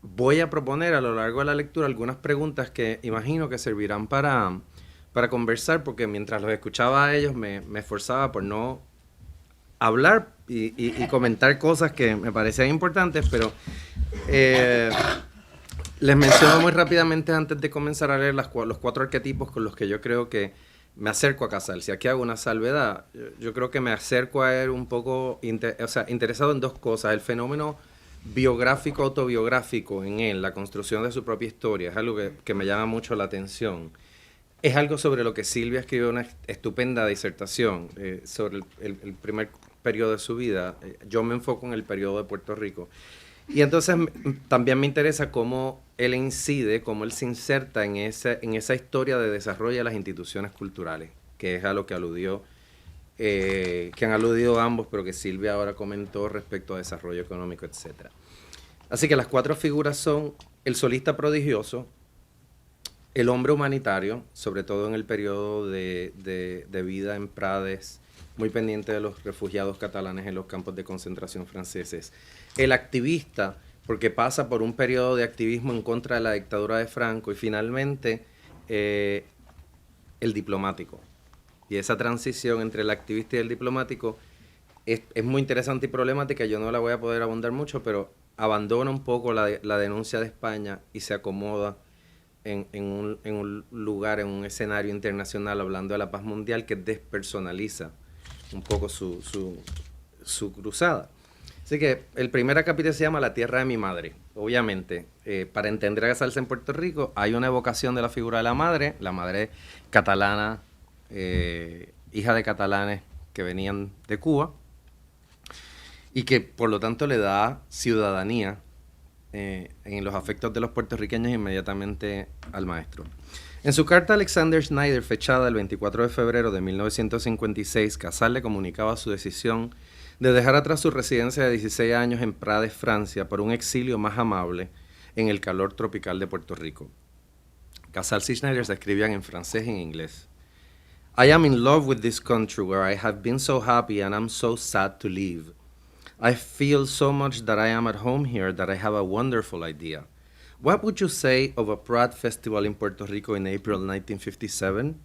Voy a proponer a lo largo de la lectura algunas preguntas que imagino que servirán para conversar, porque mientras los escuchaba a ellos me esforzaba por no hablar y comentar cosas que me parecían importantes, pero les menciono muy rápidamente antes de comenzar a leer los 4 arquetipos con los que yo creo que me acerco a Casals. Y aquí hago una salvedad. Yo creo que me acerco a él un poco interesado en dos cosas. El fenómeno biográfico, autobiográfico en él, la construcción de su propia historia, es algo que me llama mucho la atención. Es algo sobre lo que Silvia escribió una estupenda disertación sobre el primer periodo de su vida. Yo me enfoco en el periodo de Puerto Rico. Y entonces también me interesa cómo él incide, cómo él se inserta en esa historia de desarrollo de las instituciones culturales, que es a lo que que han aludido ambos, pero que Silvia ahora comentó respecto a desarrollo económico, etc. Así que las cuatro figuras son el solista prodigioso, el hombre humanitario, sobre todo en el periodo de vida en Prades, muy pendiente de los refugiados catalanes en los campos de concentración franceses. El activista, porque pasa por un periodo de activismo en contra de la dictadura de Franco. Y finalmente, el diplomático. Y esa transición entre el activista y el diplomático es muy interesante y problemática. Yo no la voy a poder abundar mucho, pero abandona un poco la denuncia de España y se acomoda en un lugar, en un escenario internacional, hablando de la paz mundial, que despersonaliza un poco su cruzada. Así que el primer capítulo se llama La tierra de mi madre. Obviamente, para entender a Casals en Puerto Rico, hay una evocación de la figura de la madre catalana, hija de catalanes que venían de Cuba, y que por lo tanto le da ciudadanía en los afectos de los puertorriqueños inmediatamente al maestro. En su carta a Alexander Schneider, fechada el 24 de febrero de 1956, Casals le comunicaba su decisión de dejar atrás su residencia de 16 años en Prades, Francia, por un exilio más amable en el calor tropical de Puerto Rico. Casals y Schneider se escribían en francés y en inglés. I am in love with this country where I have been so happy and am so sad to leave. I feel so much that I am at home here that I have a wonderful idea. What would you say of a Pride Festival in Puerto Rico in April 1957?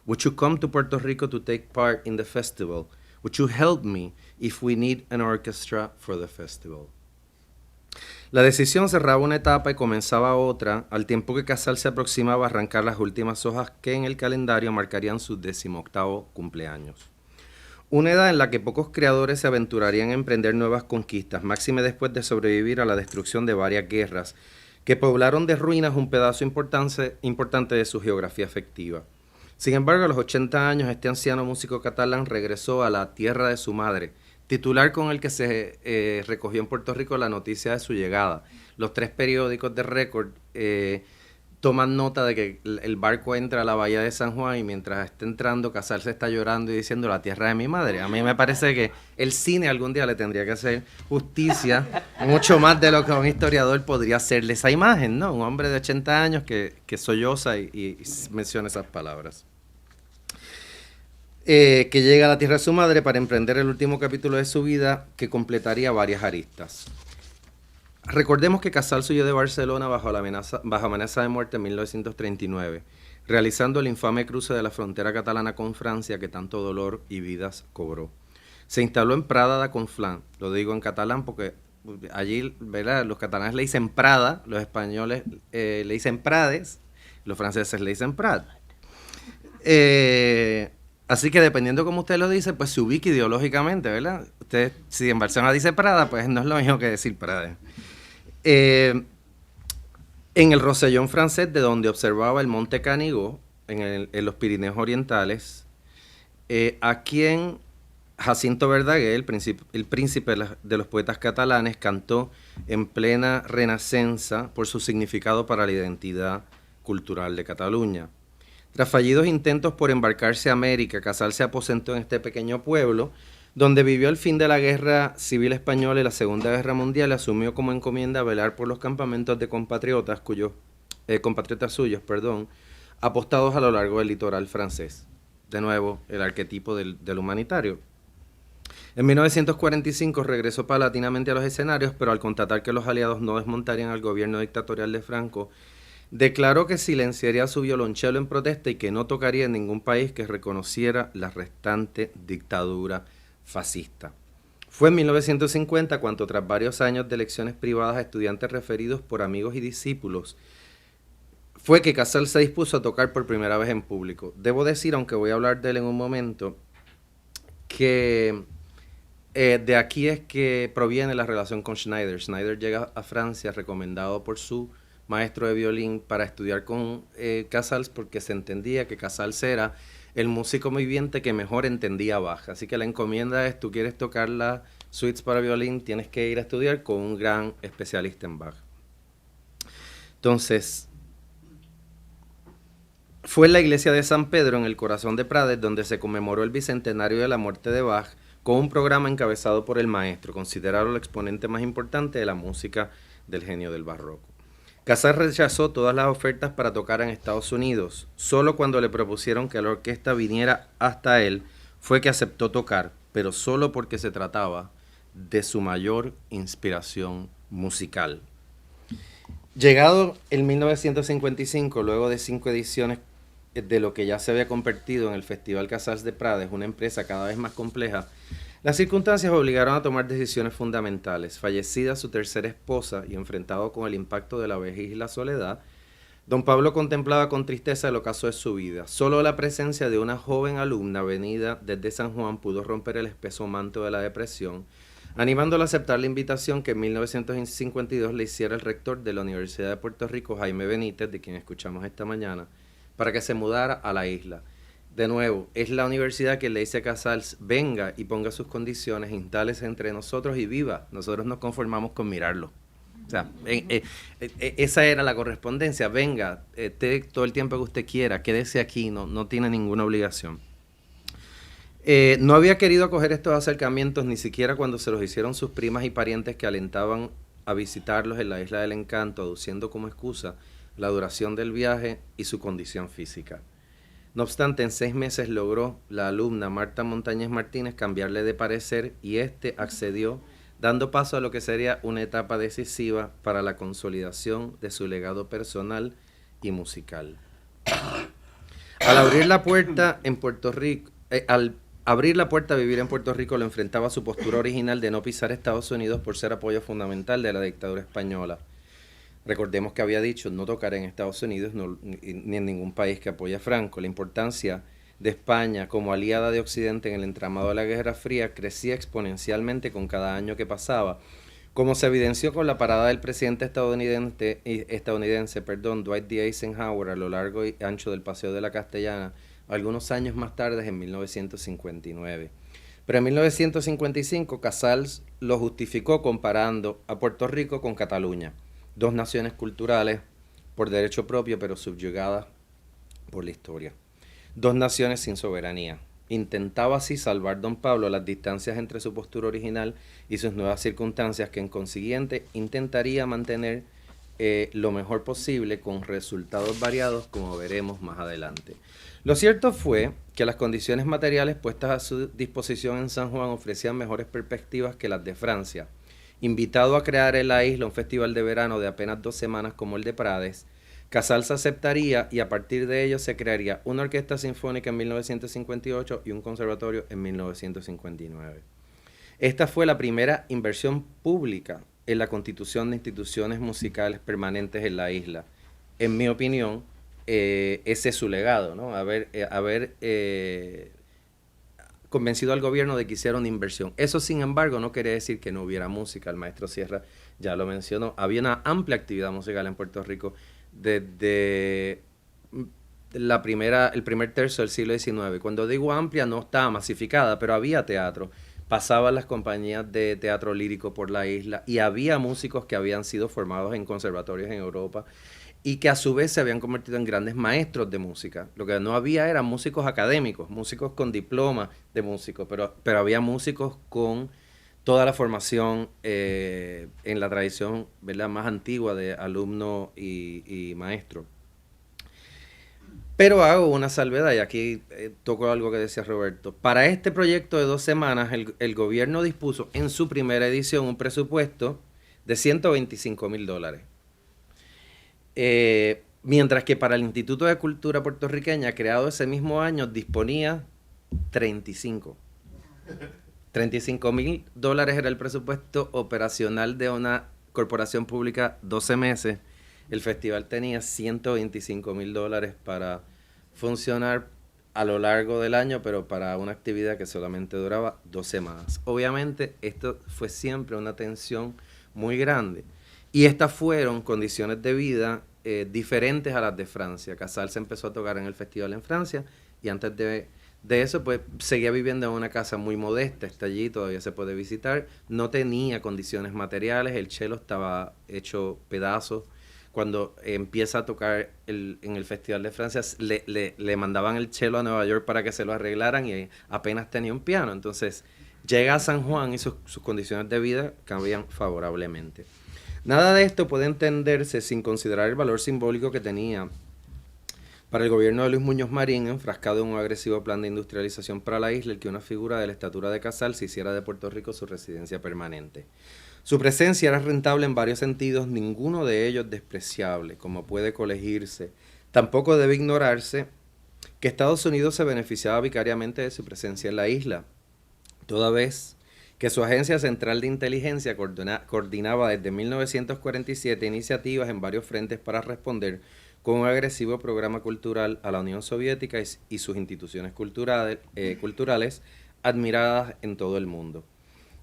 Would you come to Puerto Rico to take part in the festival? Would you help me if we need an orchestra for the festival? La decisión cerraba una etapa y comenzaba otra, al tiempo que Casals se aproximaba a arrancar las últimas hojas que en el calendario marcarían su 18º cumpleaños. Una edad en la que pocos creadores se aventurarían a emprender nuevas conquistas, máxime después de sobrevivir a la destrucción de varias guerras, que poblaron de ruinas un pedazo importante de su geografía afectiva. Sin embargo, a los 80 años, este anciano músico catalán regresó a la tierra de su madre, titular con el que se recogió en Puerto Rico la noticia de su llegada. Los 3 periódicos de récord toman nota de que el barco entra a la bahía de San Juan y mientras está entrando, Casals está llorando y diciendo la tierra de mi madre. A mí me parece que el cine algún día le tendría que hacer justicia, mucho más de lo que un historiador podría hacerle esa imagen, ¿no? Un hombre de 80 años que solloza y menciona esas palabras. Que llega a la tierra de su madre para emprender el último capítulo de su vida que completaría varias aristas. Recordemos que Casals huyó de Barcelona bajo amenaza de muerte en 1939, realizando el infame cruce de la frontera catalana con Francia que tanto dolor y vidas cobró. Se instaló en Prada de Conflans, lo digo en catalán porque allí, ¿verdad?, los catalanes le dicen Prada, los españoles le dicen Prades, los franceses le dicen Prat. Así que dependiendo como usted lo dice, pues se ubica ideológicamente, ¿verdad? Usted, si en Barcelona dice Prada, pues no es lo mismo que decir Prades. En el Rosellón francés, de donde observaba el monte Canigó, en los Pirineos orientales, a quien Jacinto Verdaguer, el príncipe de los poetas catalanes, cantó en plena Renacença por su significado para la identidad cultural de Cataluña. Tras fallidos intentos por embarcarse a América, Casals se aposentó en este pequeño pueblo, donde vivió el fin de la Guerra Civil Española y la Segunda Guerra Mundial, asumió como encomienda velar por los campamentos de compatriotas suyos, apostados a lo largo del litoral francés. De nuevo, el arquetipo del humanitario. En 1945 regresó paulatinamente a los escenarios, pero al constatar que los aliados no desmontarían al gobierno dictatorial de Franco, declaró que silenciaría su violonchelo en protesta y que no tocaría en ningún país que reconociera la restante dictadura fascista. Fue en 1950 cuando, tras varios años de lecciones privadas a estudiantes referidos por amigos y discípulos, fue que Casals se dispuso a tocar por primera vez en público. Debo decir, aunque voy a hablar de él en un momento, que de aquí es que proviene la relación con Schneider. Schneider llega a Francia recomendado por su maestro de violín para estudiar con Casals, porque se entendía que Casals era el músico viviente que mejor entendía Bach. Así que la encomienda es, tú quieres tocar las suites para violín, tienes que ir a estudiar con un gran especialista en Bach. Entonces, fue en la iglesia de San Pedro, en el corazón de Prades, donde se conmemoró el bicentenario de la muerte de Bach, con un programa encabezado por el maestro, considerado el exponente más importante de la música del genio del barroco. Casals rechazó todas las ofertas para tocar en Estados Unidos. Solo cuando le propusieron que la orquesta viniera hasta él fue que aceptó tocar, pero solo porque se trataba de su mayor inspiración musical. Llegado en 1955, luego de 5 ediciones de lo que ya se había convertido en el Festival Casals de Prades, una empresa cada vez más compleja, las circunstancias obligaron a tomar decisiones fundamentales. Fallecida su tercera esposa y enfrentado con el impacto de la vejez y la soledad, don Pablo contemplaba con tristeza el ocaso de su vida. Solo la presencia de una joven alumna venida desde San Juan pudo romper el espeso manto de la depresión, animándolo a aceptar la invitación que en 1952 le hiciera el rector de la Universidad de Puerto Rico, Jaime Benítez, de quien escuchamos esta mañana, para que se mudara a la isla. De nuevo, es la universidad que le dice a Casals, venga y ponga sus condiciones, instálese entre nosotros y viva. Nosotros nos conformamos con mirarlo. O sea, esa era la correspondencia. Venga, todo el tiempo que usted quiera, quédese aquí, no tiene ninguna obligación. No había querido acoger estos acercamientos ni siquiera cuando se los hicieron sus primas y parientes que alentaban a visitarlos en la Isla del Encanto, aduciendo como excusa la duración del viaje y su condición física. No obstante, en 6 meses logró la alumna Marta Montañez Martínez cambiarle de parecer y accedió, dando paso a lo que sería una etapa decisiva para la consolidación de su legado personal y musical. Al abrir la puerta a vivir en Puerto Rico, lo enfrentaba a su postura original de no pisar Estados Unidos por ser apoyo fundamental de la dictadura española. Recordemos que había dicho no tocar en Estados Unidos ni en ningún país que apoya a Franco. La importancia de España como aliada de Occidente en el entramado de la Guerra Fría crecía exponencialmente con cada año que pasaba, como se evidenció con la parada del presidente estadounidense, Dwight D. Eisenhower, a lo largo y ancho del Paseo de la Castellana, algunos años más tarde, en 1959. Pero en 1955, Casals lo justificó comparando a Puerto Rico con Cataluña, 2 naciones culturales por derecho propio, pero subyugadas por la historia. 2 naciones sin soberanía. Intentaba así salvar don Pablo las distancias entre su postura original y sus nuevas circunstancias, que en consiguiente intentaría mantener lo mejor posible con resultados variados, como veremos más adelante. Lo cierto fue que las condiciones materiales puestas a su disposición en San Juan ofrecían mejores perspectivas que las de Francia. Invitado a crear en la isla un festival de verano de apenas 2 semanas como el de Prades, Casals aceptaría y a partir de ello se crearía una orquesta sinfónica en 1958 y un conservatorio en 1959. Esta fue la primera inversión pública en la constitución de instituciones musicales permanentes en la isla. En mi opinión, ese es su legado, ¿no? Haber convencido al gobierno de que hiciera una inversión. Eso, sin embargo, no quiere decir que no hubiera música. El maestro Sierra ya lo mencionó. Había una amplia actividad musical en Puerto Rico desde el primer tercio del siglo XIX. Cuando digo amplia, no estaba masificada, pero había teatro. Pasaban las compañías de teatro lírico por la isla y había músicos que habían sido formados en conservatorios en Europa y que a su vez se habían convertido en grandes maestros de música. Lo que no había eran músicos académicos, músicos con diploma de músico, pero había músicos con toda la formación en la tradición, ¿verdad?, más antigua de alumno y maestro. Pero hago una salvedad, y aquí toco algo que decía Roberto. Para este proyecto de 2 semanas, el gobierno dispuso en su primera edición un presupuesto de $125,000. Mientras que para el Instituto de Cultura Puertorriqueña, creado ese mismo año, disponía 35. $35,000 era el presupuesto operacional de una corporación pública 12 meses el festival tenía $125,000 para funcionar a lo largo del año, pero para una actividad que solamente duraba 2 semanas. Obviamente, esto fue siempre una tensión muy grande. Y estas fueron condiciones de vida diferentes a las de Francia. Casals empezó a tocar en el festival en Francia y antes de eso, pues seguía viviendo en una casa muy modesta, está allí, todavía se puede visitar. No tenía condiciones materiales, el cello estaba hecho pedazos. Cuando empieza a tocar en el Festival de Francia, le mandaban el cello a Nueva York para que se lo arreglaran y apenas tenía un piano. Entonces, llega a San Juan y sus condiciones de vida cambian favorablemente. Nada de esto puede entenderse sin considerar el valor simbólico que tenía para el gobierno de Luis Muñoz Marín, enfrascado en un agresivo plan de industrialización para la isla, el que una figura de la estatura de Casals se hiciera de Puerto Rico su residencia permanente. Su presencia era rentable en varios sentidos, ninguno de ellos despreciable, como puede colegirse. Tampoco debe ignorarse que Estados Unidos se beneficiaba vicariamente de su presencia en la isla, toda vez que su Agencia Central de Inteligencia coordinaba desde 1947 iniciativas en varios frentes para responder con un agresivo programa cultural a la Unión Soviética y sus instituciones culturales admiradas en todo el mundo.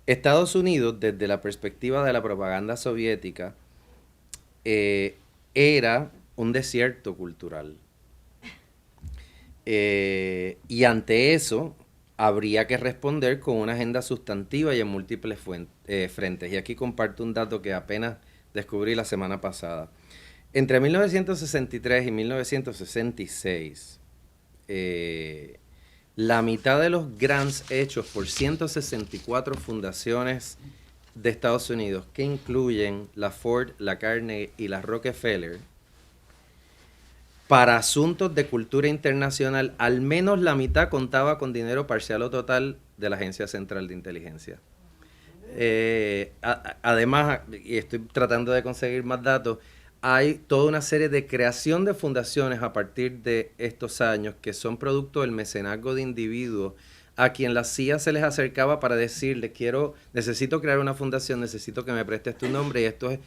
Estados Unidos, desde la perspectiva de la propaganda soviética, era un desierto cultural. Y ante eso, habría que responder con una agenda sustantiva y en múltiples frentes. Y aquí comparto un dato que apenas descubrí la semana pasada. Entre 1963 y 1966, la mitad de los grants hechos por 164 fundaciones de Estados Unidos, que incluyen la Ford, la Carnegie y la Rockefeller, para asuntos de cultura internacional, al menos la mitad contaba con dinero parcial o total de la Agencia Central de Inteligencia. Además, y estoy tratando de conseguir más datos, hay toda una serie de creación de fundaciones a partir de estos años que son producto del mecenazgo de individuos a quien la CIA se les acercaba para decirle, necesito crear una fundación, necesito que me prestes tu nombre, y esto es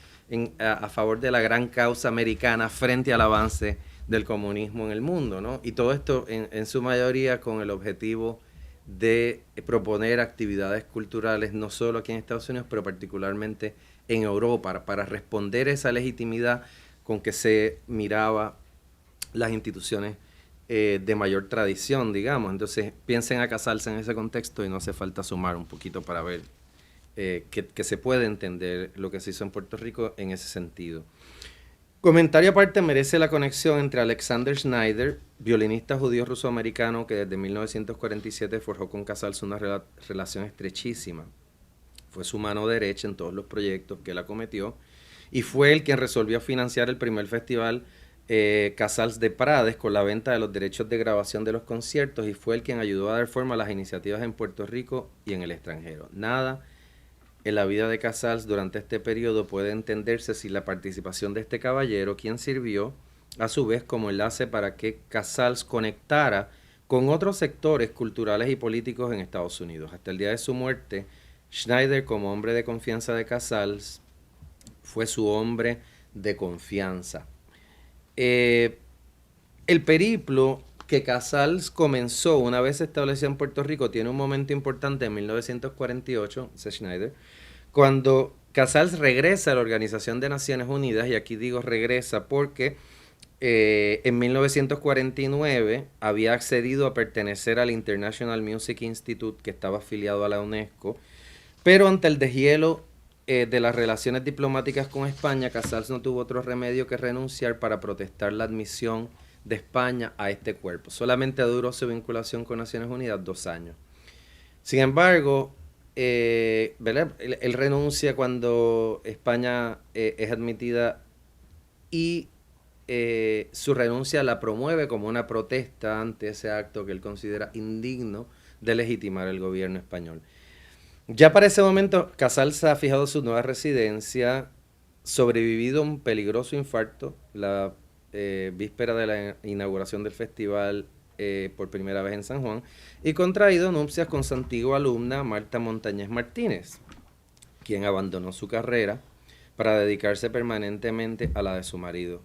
a favor de la gran causa americana frente al avance del comunismo en el mundo, ¿no? Y todo esto en su mayoría con el objetivo de proponer actividades culturales, no solo aquí en Estados Unidos, pero particularmente en Europa, para responder a esa legitimidad con que se miraba las instituciones de mayor tradición, digamos. Entonces, piensen a Casals en ese contexto y no hace falta sumar un poquito para ver que se puede entender lo que se hizo en Puerto Rico en ese sentido. Comentario aparte merece la conexión entre Alexander Schneider, violinista judío ruso-americano que desde 1947 forjó con Casals una relación estrechísima. Fue su mano derecha en todos los proyectos que él acometió y fue el quien resolvió financiar el primer festival Casals de Prades con la venta de los derechos de grabación de los conciertos y fue el quien ayudó a dar forma a las iniciativas en Puerto Rico y en el extranjero. Nada en la vida de Casals durante este periodo puede entenderse sin la participación de este caballero, quien sirvió a su vez como enlace para que Casals conectara con otros sectores culturales y políticos en Estados Unidos. Hasta el día de su muerte, Schneider, como hombre de confianza de Casals, fue su hombre de confianza. El periplo que Casals comenzó una vez establecido en Puerto Rico tiene un momento importante en 1948, dice Schneider, cuando Casals regresa a la Organización de Naciones Unidas, y aquí digo regresa porque en 1949 había accedido a pertenecer al International Music Institute, que estaba afiliado a la UNESCO, pero ante el deshielo de las relaciones diplomáticas con España, Casals no tuvo otro remedio que renunciar para protestar la admisión de España a este cuerpo. Solamente duró su vinculación con Naciones Unidas 2 años. Sin embargo, él renuncia cuando España es admitida y su renuncia la promueve como una protesta ante ese acto que él considera indigno de legitimar el gobierno español. Ya para ese momento, Casals ha fijado su nueva residencia, sobrevivido a un peligroso infarto, la víspera de la inauguración del festival por primera vez en San Juan, y contraído nupcias con su antigua alumna Marta Montañez Martínez, quien abandonó su carrera para dedicarse permanentemente a la de su marido.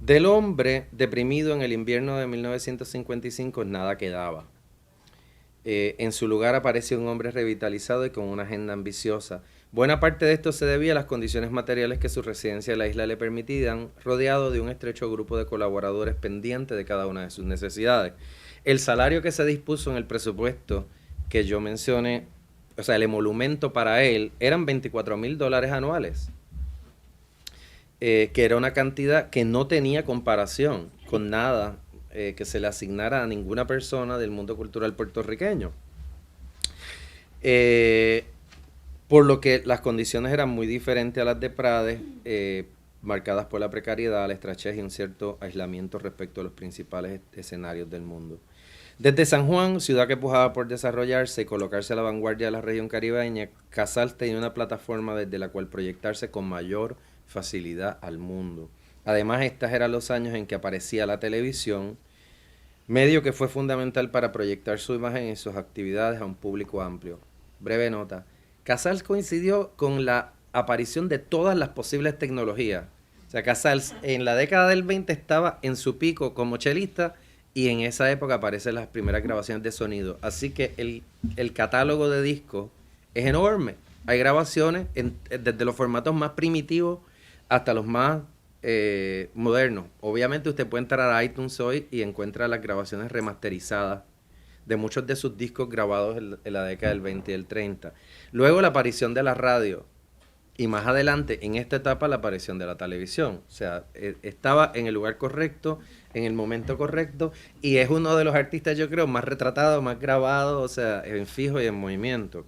Del hombre deprimido en el invierno de 1955 nada quedaba. En su lugar apareció un hombre revitalizado y con una agenda ambiciosa. Buena parte de esto se debía a las condiciones materiales que su residencia en la isla le permitían, rodeado de un estrecho grupo de colaboradores pendientes de cada una de sus necesidades. El salario que se dispuso en el presupuesto que yo mencioné, o sea, el emolumento para él, eran $24,000 anuales. Que era una cantidad que no tenía comparación con nada que se le asignara a ninguna persona del mundo cultural puertorriqueño. Por lo que las condiciones eran muy diferentes a las de Prades, marcadas por la precariedad, la estrechez y un cierto aislamiento respecto a los principales escenarios del mundo. Desde San Juan, ciudad que pujaba por desarrollarse y colocarse a la vanguardia de la región caribeña, Casals tenía una plataforma desde la cual proyectarse con mayor facilidad al mundo. Además, estos eran los años en que aparecía la televisión, medio que fue fundamental para proyectar su imagen y sus actividades a un público amplio. Breve nota. Casals coincidió con la aparición de todas las posibles tecnologías. O sea, Casals en la década del 20 estaba en su pico como chelista y en esa época aparecen las primeras grabaciones de sonido. Así que el catálogo de discos es enorme. Hay grabaciones desde los formatos más primitivos hasta los más modernos. Obviamente usted puede entrar a iTunes hoy y encuentra las grabaciones remasterizadas de muchos de sus discos grabados en la década del 20 y el 30. Luego la aparición de la radio y más adelante, en esta etapa, la aparición de la televisión. O sea, estaba en el lugar correcto, en el momento correcto, y es uno de los artistas, yo creo, más retratados, más grabados, o sea, en fijo y en movimiento.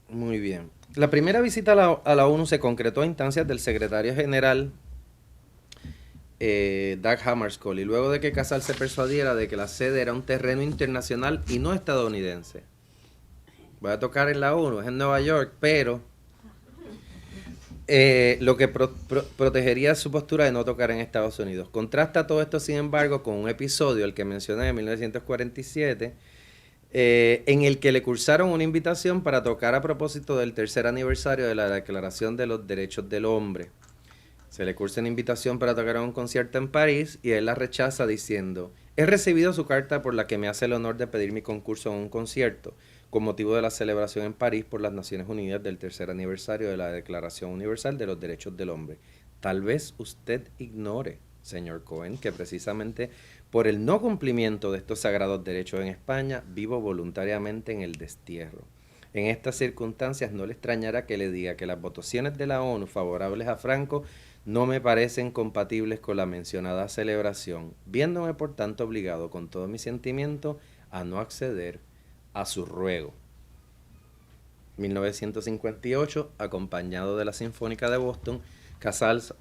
Muy bien. La primera visita a la ONU se concretó a instancias del secretario general Dag Hammarskjöld, y luego de que Casals se persuadiera de que la sede era un terreno internacional y no estadounidense. Voy a tocar en la ONU, es en Nueva York, pero lo que protegería su postura de no tocar en Estados Unidos. Contrasta todo esto, sin embargo, con un episodio, el que mencioné de 1947, en el que le cursaron una invitación para tocar a propósito del tercer aniversario de la Declaración de los Derechos del Hombre. Se le cursa una invitación para tocar en un concierto en París y él la rechaza diciendo: he recibido su carta por la que me hace el honor de pedir mi concurso en un concierto con motivo de la celebración en París por las Naciones Unidas del tercer aniversario de la Declaración Universal de los Derechos del Hombre. Tal vez usted ignore, señor Cohen, que precisamente por el no cumplimiento de estos sagrados derechos en España, vivo voluntariamente en el destierro. En estas circunstancias no le extrañará que le diga que las votaciones de la ONU favorables a Franco no me parecen compatibles con la mencionada celebración, viéndome por tanto obligado con todo mi sentimiento a no acceder a su ruego. 1958, acompañado de la Sinfónica de Boston, Casals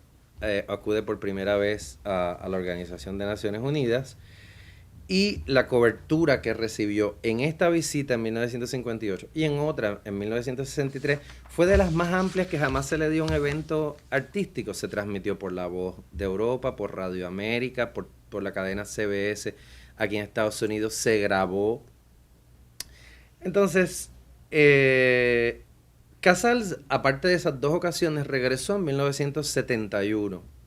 acude por primera vez a la Organización de Naciones Unidas, y la cobertura que recibió en esta visita en 1958 y en otra en 1963 fue de las más amplias que jamás se le dio a un evento artístico. Se transmitió por La Voz de Europa, por Radio América, por la cadena CBS aquí en Estados Unidos, se grabó. Entonces, Casals, aparte de esas dos ocasiones, regresó en 1971.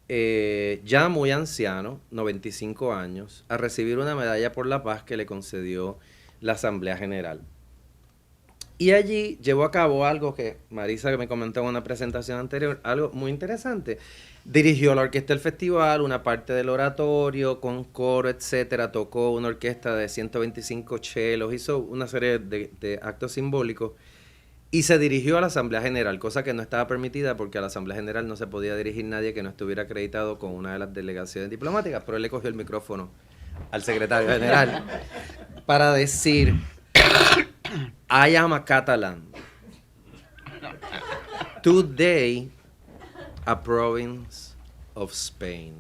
Ya muy anciano, 95 años, a recibir una medalla por la paz que le concedió la Asamblea General. Y allí llevó a cabo algo que Marisa me comentó en una presentación anterior, algo muy interesante. Dirigió la orquesta del festival, una parte del oratorio, con coro, etcétera. Tocó una orquesta de 125 chelos, hizo una serie de actos simbólicos. Y se dirigió a la Asamblea General, cosa que no estaba permitida porque a la Asamblea General no se podía dirigir nadie que no estuviera acreditado con una de las delegaciones diplomáticas, pero él le cogió el micrófono al secretario general para decir: I am a Catalan. Today, a province of Spain.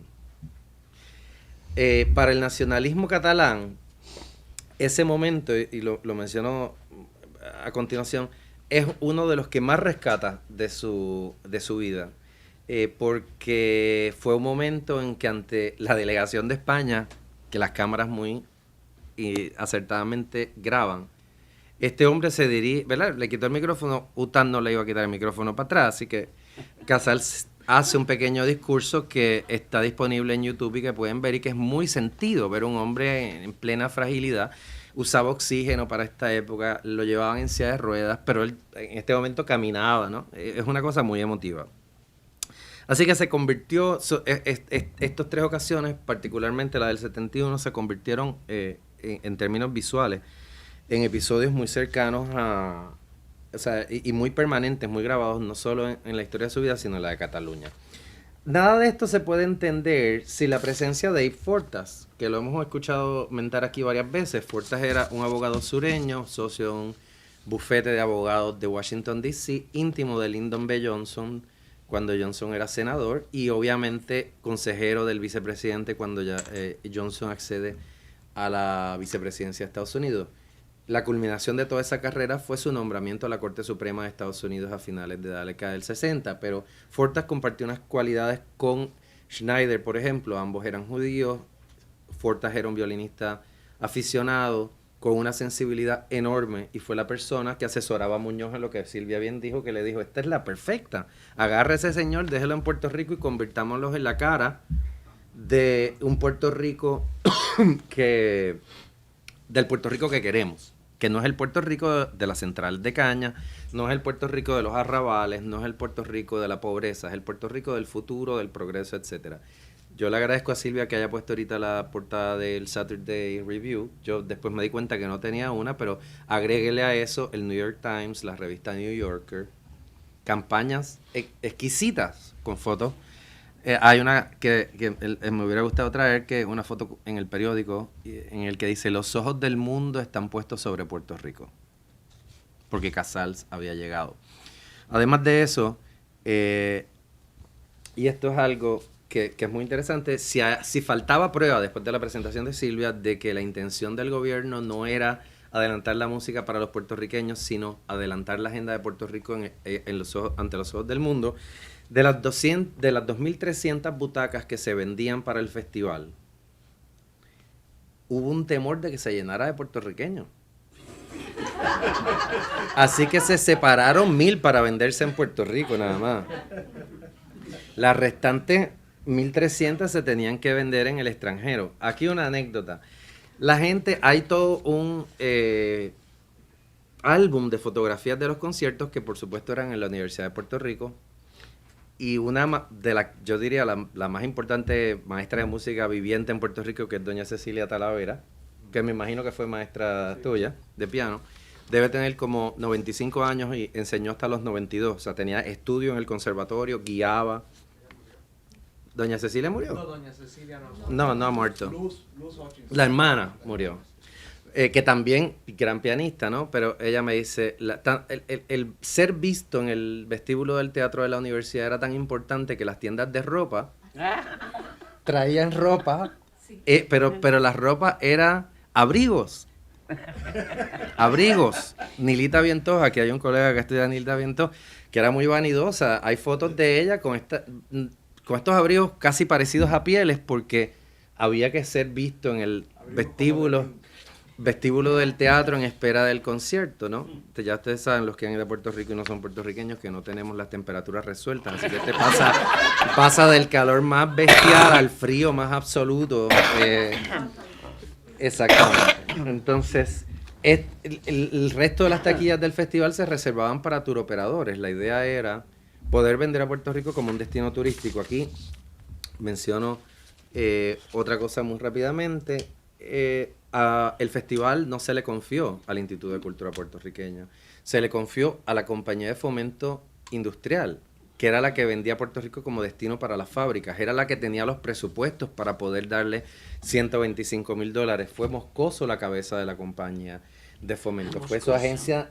Para el nacionalismo catalán, ese momento, y lo menciono a continuación, es uno de los que más rescata de su vida, porque fue un momento en que ante la delegación de España, que las cámaras muy y acertadamente graban. Este hombre se dirige, ¿verdad? Le quitó el micrófono, Utan no le iba a quitar el micrófono para atrás, así que Casals hace un pequeño discurso que está disponible en YouTube y que pueden ver y que es muy sentido ver un hombre en plena fragilidad. Usaba oxígeno para esta época, lo llevaban en silla de ruedas, pero él en este momento caminaba, ¿no? Es una cosa muy emotiva. Así que se convirtió, estas 3 ocasiones, particularmente la del 71, se convirtieron en términos visuales en episodios muy cercanos a, o sea, y muy permanentes, muy grabados, no solo en la historia de su vida, sino en la de Cataluña. Nada de esto se puede entender sin la presencia de Dave Fortas, que lo hemos escuchado mentar aquí varias veces. Fortas era un abogado sureño, socio de un bufete de abogados de Washington, D.C., íntimo de Lyndon B. Johnson cuando Johnson era senador y obviamente consejero del vicepresidente cuando ya Johnson accede a la vicepresidencia de Estados Unidos. La culminación de toda esa carrera fue su nombramiento a la Corte Suprema de Estados Unidos a finales de la década del 60, pero Fortas compartió unas cualidades con Schneider, por ejemplo. Ambos eran judíos. Fortas era un violinista aficionado con una sensibilidad enorme y fue la persona que asesoraba a Muñoz en lo que Silvia bien dijo, que le dijo, esta es la perfecta, agarre a ese señor, déjelo en Puerto Rico y convirtámoslos en la cara de un Puerto Rico del Puerto Rico que queremos, que no es el Puerto Rico de la central de caña, no es el Puerto Rico de los arrabales, no es el Puerto Rico de la pobreza, es el Puerto Rico del futuro, del progreso, etcétera. Yo le agradezco a Silvia que haya puesto ahorita la portada del Saturday Review. Yo después me di cuenta que no tenía una, pero agréguele a eso el New York Times, la revista New Yorker, campañas exquisitas con fotos. Hay una que me hubiera gustado traer, que una foto en el periódico en el que dice: los ojos del mundo están puestos sobre Puerto Rico, porque Casals había llegado. Además de eso, y esto es algo que es muy interesante, si faltaba prueba después de la presentación de Silvia de que la intención del gobierno no era adelantar la música para los puertorriqueños, sino adelantar la agenda de Puerto Rico ante los ojos del mundo, de las 2.300 butacas que se vendían para el festival, hubo un temor de que se llenara de puertorriqueños. Así que se separaron 1.000 para venderse en Puerto Rico nada más. Las restantes 1.300 se tenían que vender en el extranjero. Aquí una anécdota. La gente, hay todo un álbum de fotografías de los conciertos que por supuesto eran en la Universidad de Puerto Rico. Y una de yo diría la más importante maestra de música viviente en Puerto Rico, que es doña Cecilia Talavera, que me imagino que fue maestra tuya de piano, debe tener como 95 años y enseñó hasta los 92. O sea, tenía estudio en el conservatorio, guiaba. ¿Doña Cecilia murió? No, doña Cecilia no. No ha muerto. Luz Hutchinson. La hermana murió. Que también, gran pianista, ¿no? Pero ella me dice, el ser visto en el vestíbulo del teatro de la universidad era tan importante que las tiendas de ropa traían ropa, pero la ropa era abrigos. Abrigos. Nilita Vientos, aquí hay un colega que estudia Nilita Vientos, que era muy vanidosa. Hay fotos de ella con estos abrigos casi parecidos a pieles, porque había que ser visto en el vestíbulo del teatro en espera del concierto, ¿no? Ya ustedes saben, los que han ido a Puerto Rico y no son puertorriqueños, que no tenemos las temperaturas resueltas, así que pasa del calor más bestial al frío más absoluto. Exactamente. Entonces, el resto de las taquillas del festival se reservaban para turoperadores. La idea era poder vender a Puerto Rico como un destino turístico. Aquí menciono otra cosa muy rápidamente. El festival no se le confió al Instituto de Cultura Puertorriqueña, se le confió a la Compañía de Fomento Industrial, que era la que vendía a Puerto Rico como destino para las fábricas, era la que tenía los presupuestos para poder darle $125,000. Fue Moscoso la cabeza de la compañía de fomento, fue su agencia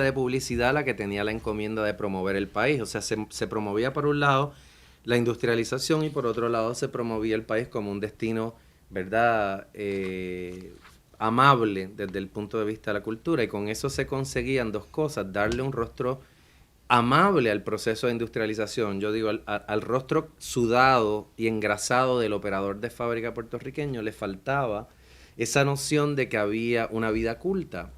de publicidad la que tenía la encomienda de promover el país. O sea, se promovía por un lado la industrialización y por otro lado se promovía el país como un destino, ¿verdad?, amable desde el punto de vista de la cultura, y con eso se conseguían dos cosas: darle un rostro amable al proceso de industrialización. Yo digo, al rostro sudado y engrasado del operador de fábrica puertorriqueño le faltaba esa noción de que había una vida culta.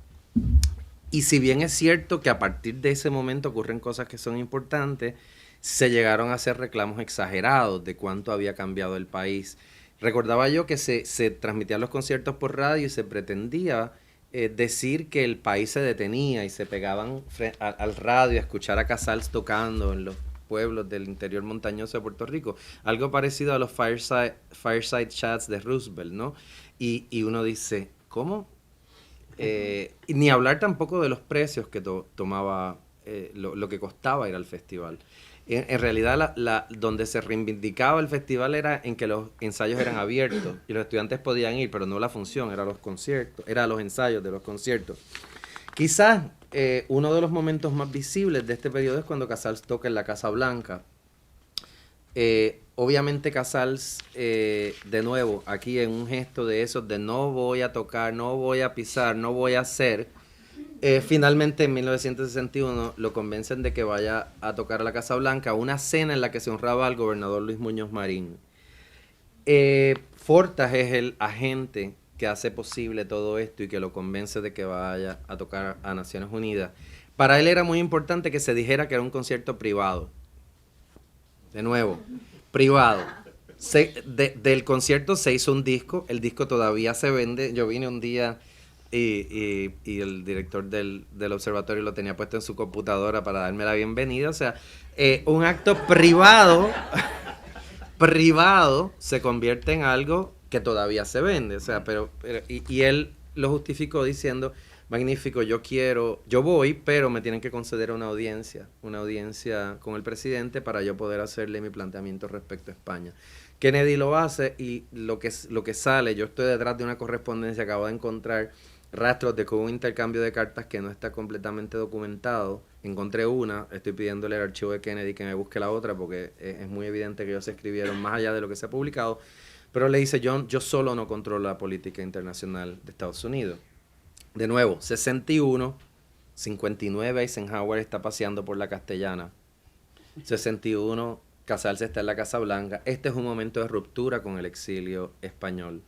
Y si bien es cierto que a partir de ese momento ocurren cosas que son importantes, se llegaron a hacer reclamos exagerados de cuánto había cambiado el país. Recordaba yo que se transmitían los conciertos por radio y se pretendía decir que el país se detenía y se pegaban al radio a escuchar a Casals tocando en los pueblos del interior montañoso de Puerto Rico. Algo parecido a los fireside chats de Roosevelt, ¿no? Y uno dice, ¿cómo? Ni hablar tampoco de los precios que tomaba, lo que costaba ir al festival. En realidad, donde se reivindicaba el festival era en que los ensayos eran abiertos y los estudiantes podían ir, pero no la función, eran los conciertos, eran los ensayos de los conciertos. Quizás uno de los momentos más visibles de este periodo es cuando Casals toca en la Casa Blanca. Obviamente Casals, de nuevo, aquí en un gesto de esos de no voy a tocar, no voy a pisar, no voy a hacer, finalmente en 1961 lo convencen de que vaya a tocar a la Casa Blanca, una cena en la que se honraba al gobernador Luis Muñoz Marín. Fortas es el agente que hace posible todo esto y que lo convence de que vaya a tocar a Naciones Unidas. Para él era muy importante que se dijera que era un concierto privado. De nuevo, privado. Del concierto se hizo un disco, el disco todavía se vende. Yo vine un día y el director del observatorio lo tenía puesto en su computadora para darme la bienvenida. O sea, un acto privado, privado se convierte en algo que todavía se vende. O sea, y él lo justificó diciendo, magnífico, yo voy, pero me tienen que conceder una audiencia con el presidente para yo poder hacerle mi planteamiento respecto a España. Kennedy lo hace y lo que sale, yo estoy detrás de una correspondencia, acabo de encontrar rastros de que hubo un intercambio de cartas que no está completamente documentado. Encontré una, estoy pidiéndole al archivo de Kennedy que me busque la otra porque es muy evidente que ellos se escribieron más allá de lo que se ha publicado, pero le dice, yo solo no controlo la política internacional de Estados Unidos. De nuevo, 61, 59, Eisenhower está paseando por la Castellana. 61, Casals está en la Casa Blanca. Este es un momento de ruptura con el exilio español,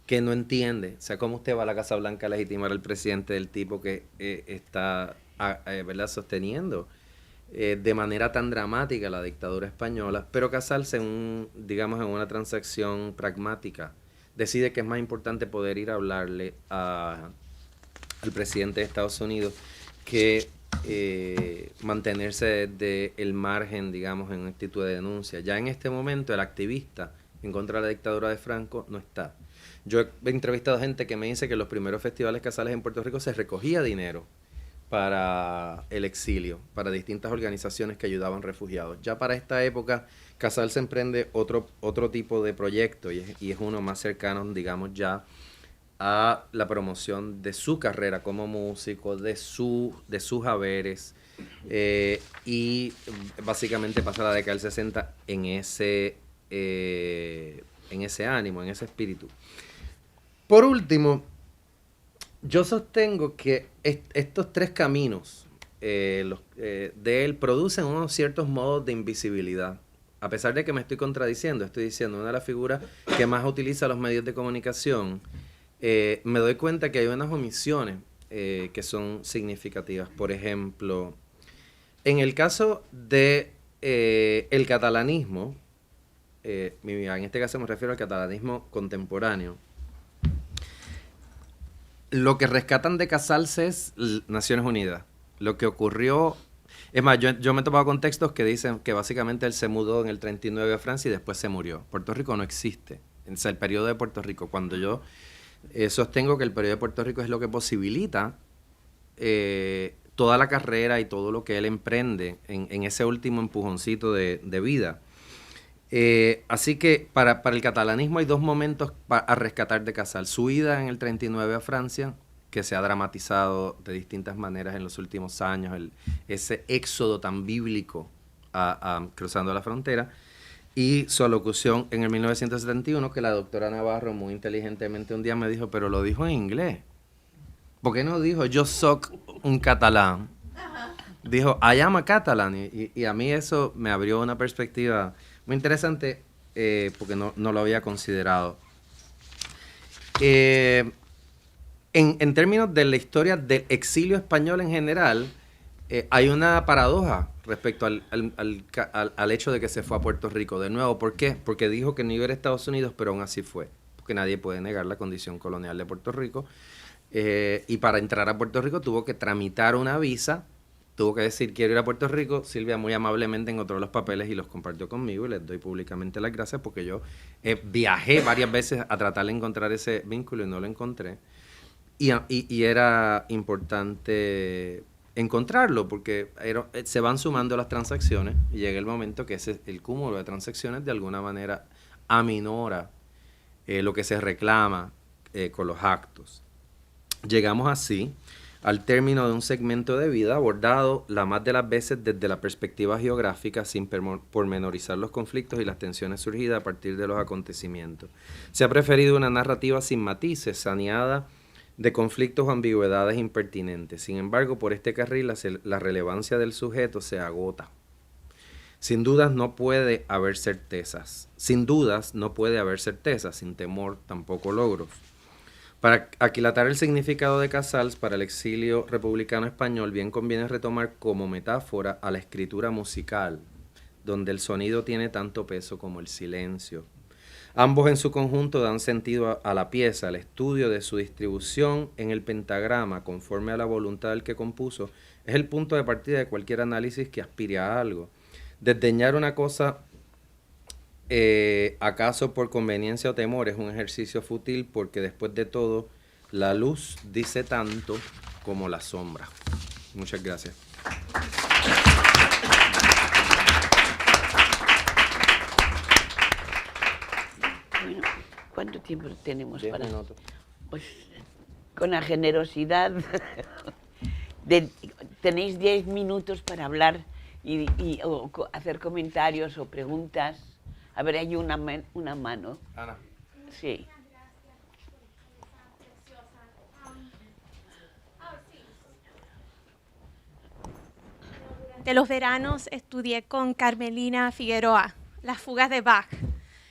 que no entiende. O sea, ¿cómo usted va a la Casa Blanca a legitimar al presidente del tipo que está ¿verdad? Sosteniendo de manera tan dramática la dictadura española? Pero Casals, digamos, en una transacción pragmática, decide que es más importante poder ir a hablarle al presidente de Estados Unidos que mantenerse del margen, digamos, en actitud de denuncia. Ya en este momento el activista en contra de la dictadura de Franco no está. Yo he entrevistado gente que me dice que en los primeros festivales Casals en Puerto Rico se recogía dinero para el exilio, para distintas organizaciones que ayudaban refugiados. Ya para esta época Casals emprende otro tipo de proyecto y es uno más cercano, digamos, ya a la promoción de su carrera como músico, de sus haberes, y básicamente pasa la década del 60 en ese ánimo, en ese espíritu. Por último, yo sostengo que estos tres caminos de él producen unos ciertos modos de invisibilidad. A pesar de que me estoy contradiciendo, estoy diciendo una de las figuras que más utiliza los medios de comunicación, me doy cuenta que hay unas omisiones que son significativas. Por ejemplo, en el caso de el catalanismo, en este caso me refiero al catalanismo contemporáneo, lo que rescatan de Casals es Naciones Unidas. Lo que ocurrió... Es más, yo me he topado con textos que dicen que básicamente él se mudó en el 39 a Francia y después se murió. Puerto Rico no existe. O sea, el periodo de Puerto Rico, cuando yo sostengo que el periodo de Puerto Rico es lo que posibilita toda la carrera y todo lo que él emprende en ese último empujoncito de vida. Así que para el catalanismo hay dos momentos a rescatar de Casals. Su ida en el 39 a Francia, que se ha dramatizado de distintas maneras en los últimos años, ese éxodo tan bíblico cruzando la frontera, y su alocución en el 1971, que la doctora Navarro muy inteligentemente un día me dijo, pero lo dijo en inglés. ¿Por qué no dijo, yo soy un catalán? Dijo, I am a Catalan, y a mí eso me abrió una perspectiva muy interesante porque no lo había considerado. En términos de la historia del exilio español en general, hay una paradoja respecto al hecho de que se fue a Puerto Rico. De nuevo, ¿por qué? Porque dijo que no iba a ir a Estados Unidos, pero aún así fue. Porque nadie puede negar la condición colonial de Puerto Rico. Y para entrar a Puerto Rico tuvo que tramitar una visa, tuvo que decir quiero ir a Puerto Rico. Silvia muy amablemente encontró los papeles y los compartió conmigo y les doy públicamente las gracias porque yo viajé varias veces a tratar de encontrar ese vínculo y no lo encontré. Y era importante encontrarlo porque se van sumando las transacciones y llega el momento que el cúmulo de transacciones de alguna manera aminora lo que se reclama con los actos. Llegamos así al término de un segmento de vida abordado la más de las veces desde la perspectiva geográfica sin pormenorizar los conflictos y las tensiones surgidas a partir de los acontecimientos. Se ha preferido una narrativa sin matices, saneada de conflictos o ambigüedades impertinentes. Sin embargo, por este carril la relevancia del sujeto se agota. Sin dudas no puede haber certezas. Sin dudas no puede haber certezas. Sin temor tampoco logros. Para aquilatar el significado de Casals para el exilio republicano español, bien conviene retomar como metáfora a la escritura musical, donde el sonido tiene tanto peso como el silencio. Ambos en su conjunto dan sentido a la pieza. El estudio de su distribución en el pentagrama, conforme a la voluntad del que compuso, es el punto de partida de cualquier análisis que aspire a algo. Desdeñar una cosa, acaso por conveniencia o temor, es un ejercicio fútil porque después de todo, la luz dice tanto como la sombra. Muchas gracias. Bueno, ¿cuánto tiempo tenemos 10 para...? minutos. Pues con la generosidad tenéis 10 minutos para hablar o hacer comentarios o preguntas. A ver, hay una mano. Ana. Sí. De los veranos estudié con Carmelina Figueroa, las fugas de Bach.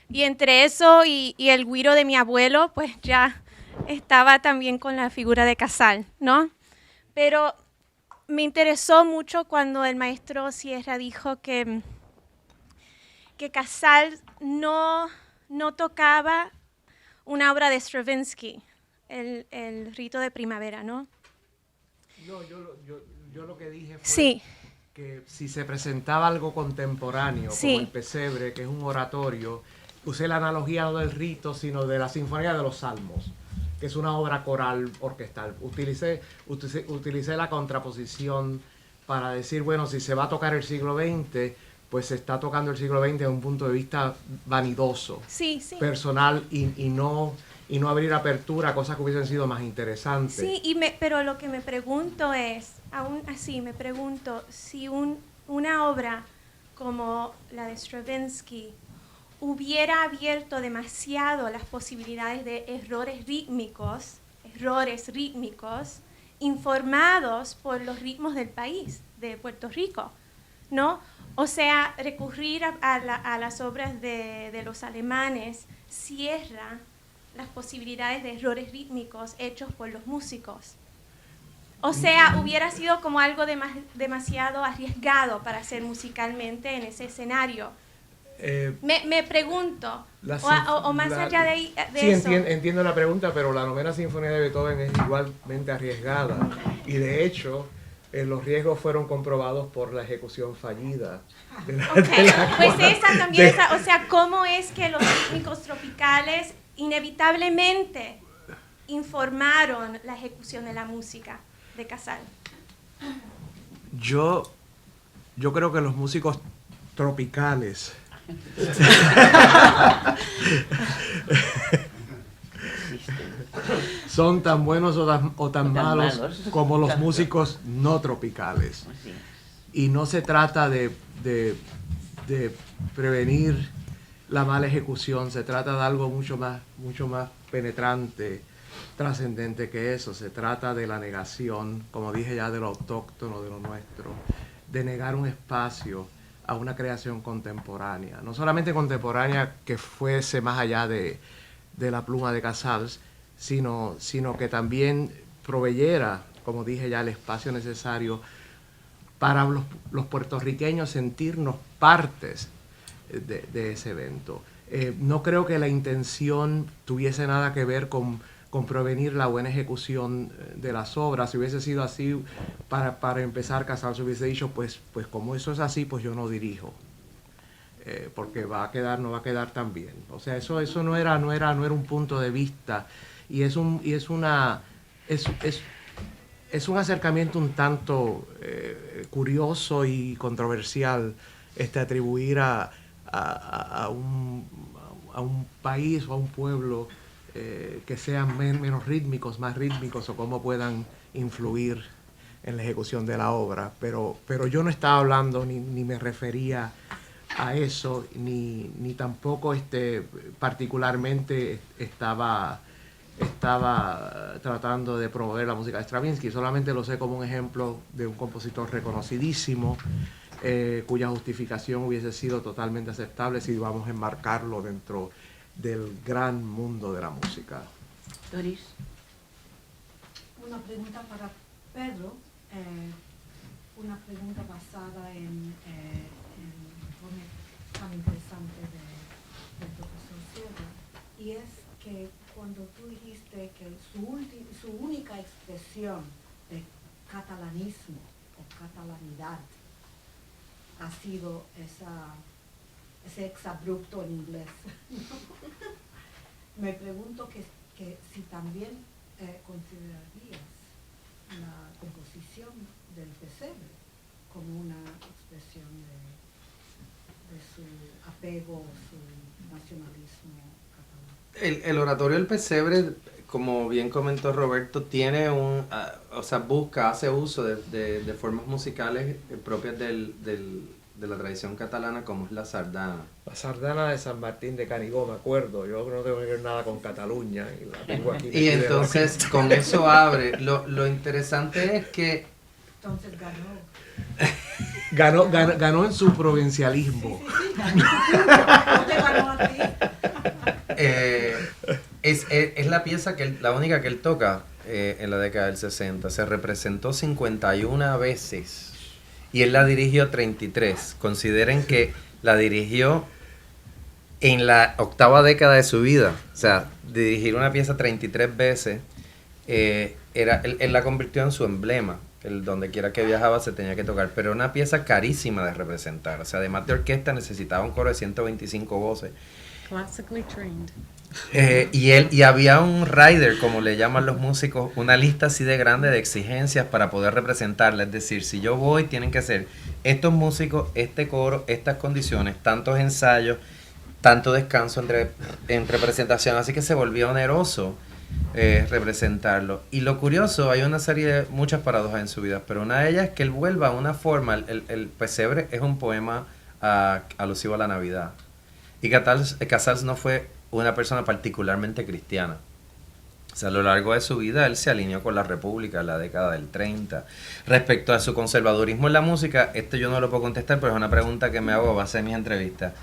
Y entre eso y el güiro de mi abuelo, pues ya estaba también con la figura de Casal, ¿no? Pero me interesó mucho cuando el maestro Sierra dijo que Casal no tocaba una obra de Stravinsky, el rito de primavera, ¿no? No, yo lo que dije fue Sí. que si se presentaba algo contemporáneo, Sí. como el pesebre, que es un oratorio, usé la analogía no del rito, sino de la Sinfonía de los Salmos, que es una obra coral orquestal. Utilicé la contraposición para decir, bueno, si se va a tocar el siglo XX, pues se está tocando el siglo XX desde un punto de vista vanidoso, Sí, sí. personal, y no abrir apertura a cosas que hubiesen sido más interesantes. Sí, pero lo que me pregunto es, aún así me pregunto, si una obra como la de Stravinsky hubiera abierto demasiado las posibilidades de errores rítmicos, informados por los ritmos del país, de Puerto Rico, ¿no? O sea, recurrir a las obras de los alemanes cierra las posibilidades de errores rítmicos hechos por los músicos. O sea, hubiera sido como algo demasiado arriesgado para hacer musicalmente en ese escenario. Me pregunto, o más allá de sí, eso. entiendo la pregunta, pero la novena sinfonía de Beethoven es igualmente arriesgada. Y de hecho, los riesgos fueron comprobados por la ejecución fallida. Pues esa también, o sea, ¿cómo es que los rítmicos tropicales inevitablemente informaron la ejecución de la música de Casal? Yo creo que los músicos tropicales son tan buenos o tan malos como los músicos no tropicales. Y no se trata de prevenir la mala ejecución, se trata de algo mucho más penetrante, trascendente que eso. Se trata de la negación, como dije ya, de lo autóctono, de lo nuestro, de negar un espacio a una creación contemporánea, no solamente contemporánea que fuese más allá de la pluma de Casals, sino que también proveyera, como dije ya, el espacio necesario para los puertorriqueños sentirnos partes de ese evento. No creo que la intención tuviese nada que ver con prevenir la buena ejecución de las obras. Si hubiese sido así, para empezar, Casals hubiese dicho, pues como eso es así, pues yo no dirijo. Porque no va a quedar tan bien. O sea, eso no era un punto de vista, y es un acercamiento un tanto curioso y controversial atribuir a un país o a un pueblo que sean menos rítmicos, más rítmicos, o cómo puedan influir en la ejecución de la obra. Pero yo no estaba hablando ni me refería a eso, ni tampoco particularmente estaba tratando de promover la música de Stravinsky. Solamente lo sé como un ejemplo de un compositor reconocidísimo, cuya justificación hubiese sido totalmente aceptable si vamos a enmarcarlo dentro del gran mundo de la música. Doris. Una pregunta para Pedro, una pregunta basada en informe tan interesante del profesor Sierra, y es que cuando tú dijiste que su única expresión de catalanismo o catalanidad ha sido ese exabrupto en inglés. Me pregunto que si también considerarías la composición del pesebre como una expresión de su apego, su nacionalismo catalán. El oratorio del pesebre, como bien comentó Roberto, tiene hace uso de formas musicales propias de la tradición catalana, como es la sardana. La sardana de San Martín de Canigó, me acuerdo. Yo no tengo que ver nada con Cataluña. Y la tengo aquí. Y entonces con eso abre. Lo interesante es que... Entonces ganó. Ganó en su provincialismo. Sí, ganó. ¿No te ganó a ti? Es la pieza, la única que él toca en la década del 60. Se representó 51 veces. Y él la dirigió 33. Consideren que la dirigió en la 8ª década de su vida. O sea, dirigir una pieza 33 veces, él la convirtió en su emblema. Donde quiera que viajaba se tenía que tocar. Pero era una pieza carísima de representar. O sea, además de orquesta, necesitaba un coro de 125 voces. Classically trained. Y había un rider, como le llaman los músicos, una lista así de grande de exigencias para poder representarla. Es decir, si yo voy, tienen que ser estos músicos, este coro, estas condiciones, tantos ensayos, tanto descanso entre presentaciones. Así que se volvió oneroso representarlo. Y lo curioso, hay una serie de muchas paradojas en su vida, pero una de ellas es que él vuelva a una forma. El pesebre es un poema alusivo a la Navidad. Y Casals no fue una persona particularmente cristiana. O sea, a lo largo de su vida él se alineó con la República en la década del 30. Respecto a su conservadurismo en la música, yo no lo puedo contestar, pero es una pregunta que me hago a base de mis entrevistas.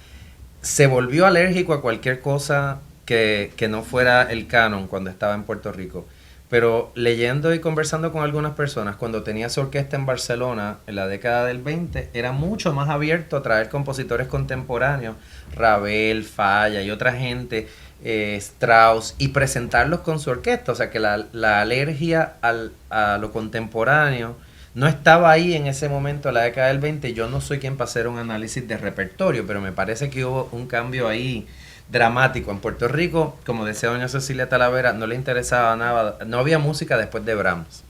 Se volvió alérgico a cualquier cosa que no fuera el canon cuando estaba en Puerto Rico. Pero leyendo y conversando con algunas personas, cuando tenía su orquesta en Barcelona en la década del 20, era mucho más abierto a traer compositores contemporáneos, Ravel, Falla y otra gente, Strauss, y presentarlos con su orquesta. O sea que la alergia a lo contemporáneo no estaba ahí en ese momento, en la década del 20. Yo no soy quien para hacer un análisis de repertorio, pero me parece que hubo un cambio ahí dramático. En Puerto Rico, como decía doña Cecilia Talavera, no le interesaba nada, no había música después de Brahms,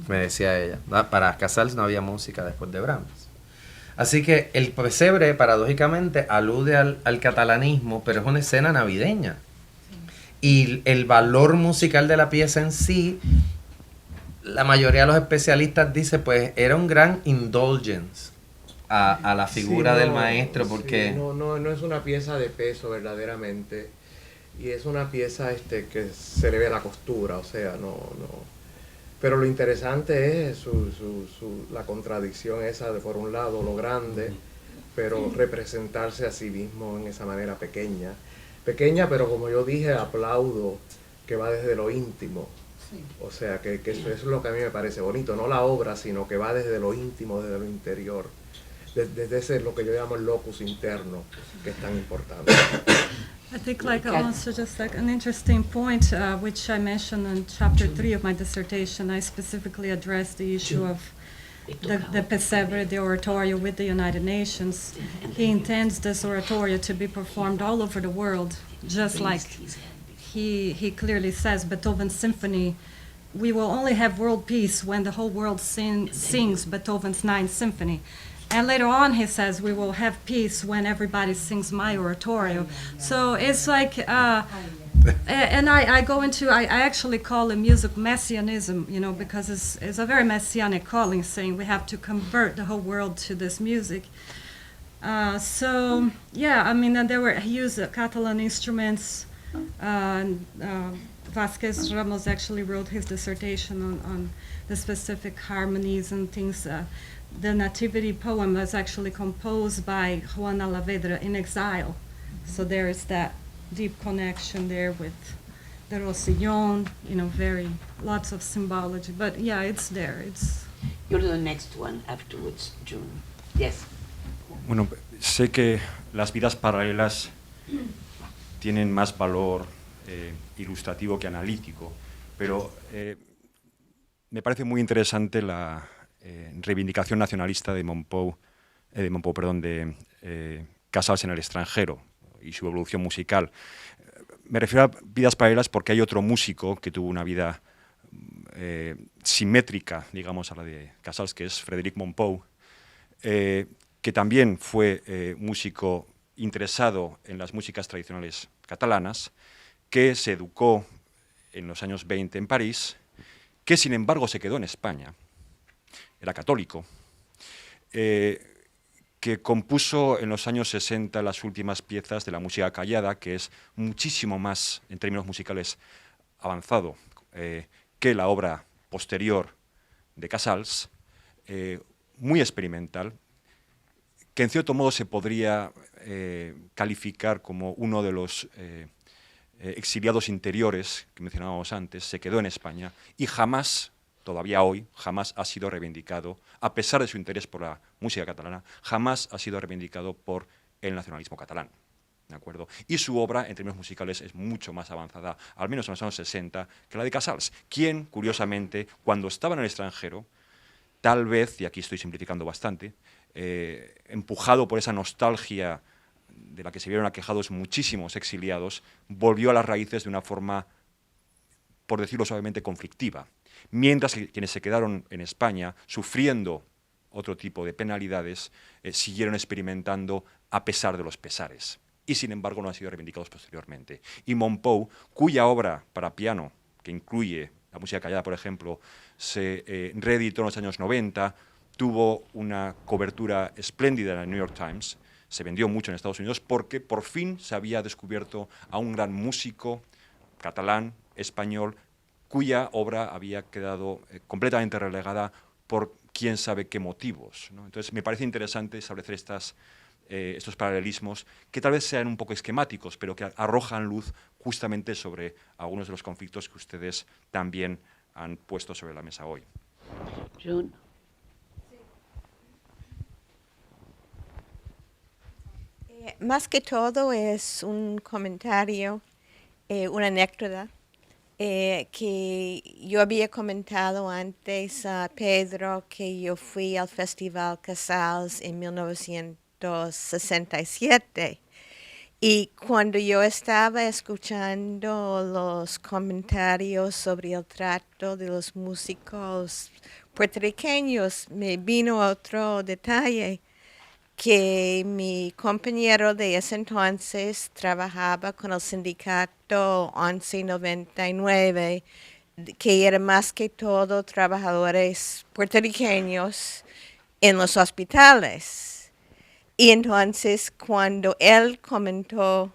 me decía ella. Para Casals no había música después de Brahms. Así que el pesebre, paradójicamente, alude al catalanismo, pero es una escena navideña. Y el valor musical de la pieza en sí, la mayoría de los especialistas dice, pues era un gran indulgence a la figura del maestro, porque... Sí, no es una pieza de peso verdaderamente, y es una pieza que se le ve la costura, o sea, no. Pero lo interesante es la contradicción esa de, por un lado, lo grande, pero representarse a sí mismo en esa manera pequeña, pero como yo dije, aplaudo que va desde lo íntimo. Sí. O sea, que eso es lo que a mí me parece bonito, no la obra, sino que va desde lo íntimo, desde lo interior, desde ese lo que yo llamo el locus interno, que es tan importante. I think like also just like an interesting point, which I mentioned in chapter 3 of my dissertation, I specifically addressed the issue of the Pesebre, the oratorio with the United Nations. He intends this oratorio to be performed all over the world, just like he clearly says Beethoven's symphony. We will only have world peace when the whole world sings Beethoven's Ninth Symphony. And later on, he says, we will have peace when everybody sings my oratorio. So it's like, and I go into, I actually call it music messianism, you know, because it's a very messianic calling, saying we have to convert the whole world to this music. So, yeah, I mean, and he used Catalan instruments. Vasquez Ramos actually wrote his dissertation on the specific harmonies and things. The Nativity poem was actually composed by Juana Alavedra in exile. So there is that deep connection there with the Rosillon, you know, lots of symbology. But yeah, it's there. You're the next one afterwards, June. Yes. Bueno, sé que las vidas paralelas tienen más valor ilustrativo que analítico, pero me parece muy interesante la reivindicación nacionalista de Casals en el extranjero y su evolución musical. Me refiero a vidas paralelas porque hay otro músico que tuvo una vida simétrica, digamos, a la de Casals, que es Frédéric Mompou, que también fue músico interesado en las músicas tradicionales catalanas, que se educó en los años 20 en París, que sin embargo se quedó en España. Era católico, que compuso en los años 60 las últimas piezas de la música callada, que es muchísimo más, en términos musicales, avanzado que la obra posterior de Casals, muy experimental, que en cierto modo se podría calificar como uno de los exiliados interiores que mencionábamos antes. Se quedó en España y jamás, todavía hoy, jamás ha sido reivindicado, a pesar de su interés por la música catalana, jamás ha sido reivindicado por el nacionalismo catalán. ¿De acuerdo? Y su obra, en términos musicales, es mucho más avanzada, al menos en los años 60, que la de Casals, quien, curiosamente, cuando estaba en el extranjero, tal vez, y aquí estoy simplificando bastante, empujado por esa nostalgia de la que se vieron aquejados muchísimos exiliados, volvió a las raíces de una forma, por decirlo suavemente, conflictiva. Mientras que quienes se quedaron en España, sufriendo otro tipo de penalidades, siguieron experimentando a pesar de los pesares. Y sin embargo no han sido reivindicados posteriormente. Y Mompou, cuya obra para piano, que incluye la música callada, por ejemplo, se reeditó en los años 90, tuvo una cobertura espléndida en el New York Times, se vendió mucho en Estados Unidos porque por fin se había descubierto a un gran músico catalán, español, cuya obra había quedado completamente relegada por quién sabe qué motivos, ¿no? Entonces me parece interesante establecer estos paralelismos que tal vez sean un poco esquemáticos, pero que arrojan luz justamente sobre algunos de los conflictos que ustedes también han puesto sobre la mesa hoy. June. Más que todo es un comentario, una anécdota que yo había comentado antes a Pedro, que yo fui al Festival Casals en 1967. Y cuando yo estaba escuchando los comentarios sobre el trato de los músicos puertorriqueños, me vino otro detalle, que mi compañero de ese entonces trabajaba con el sindicato 1199, que era más que todo trabajadores puertorriqueños en los hospitales. Y entonces cuando él comentó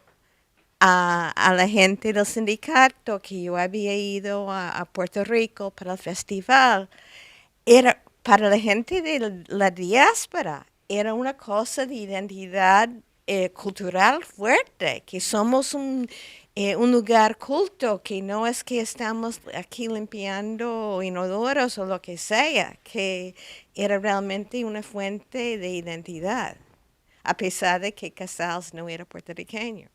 a la gente del sindicato que yo había ido a Puerto Rico para el festival, era para la gente de la diáspora, era una cosa de identidad cultural fuerte, que somos un lugar culto, que no es que estamos aquí limpiando inodoros o lo que sea, que era realmente una fuente de identidad, a pesar de que Casals no era puertorriqueño.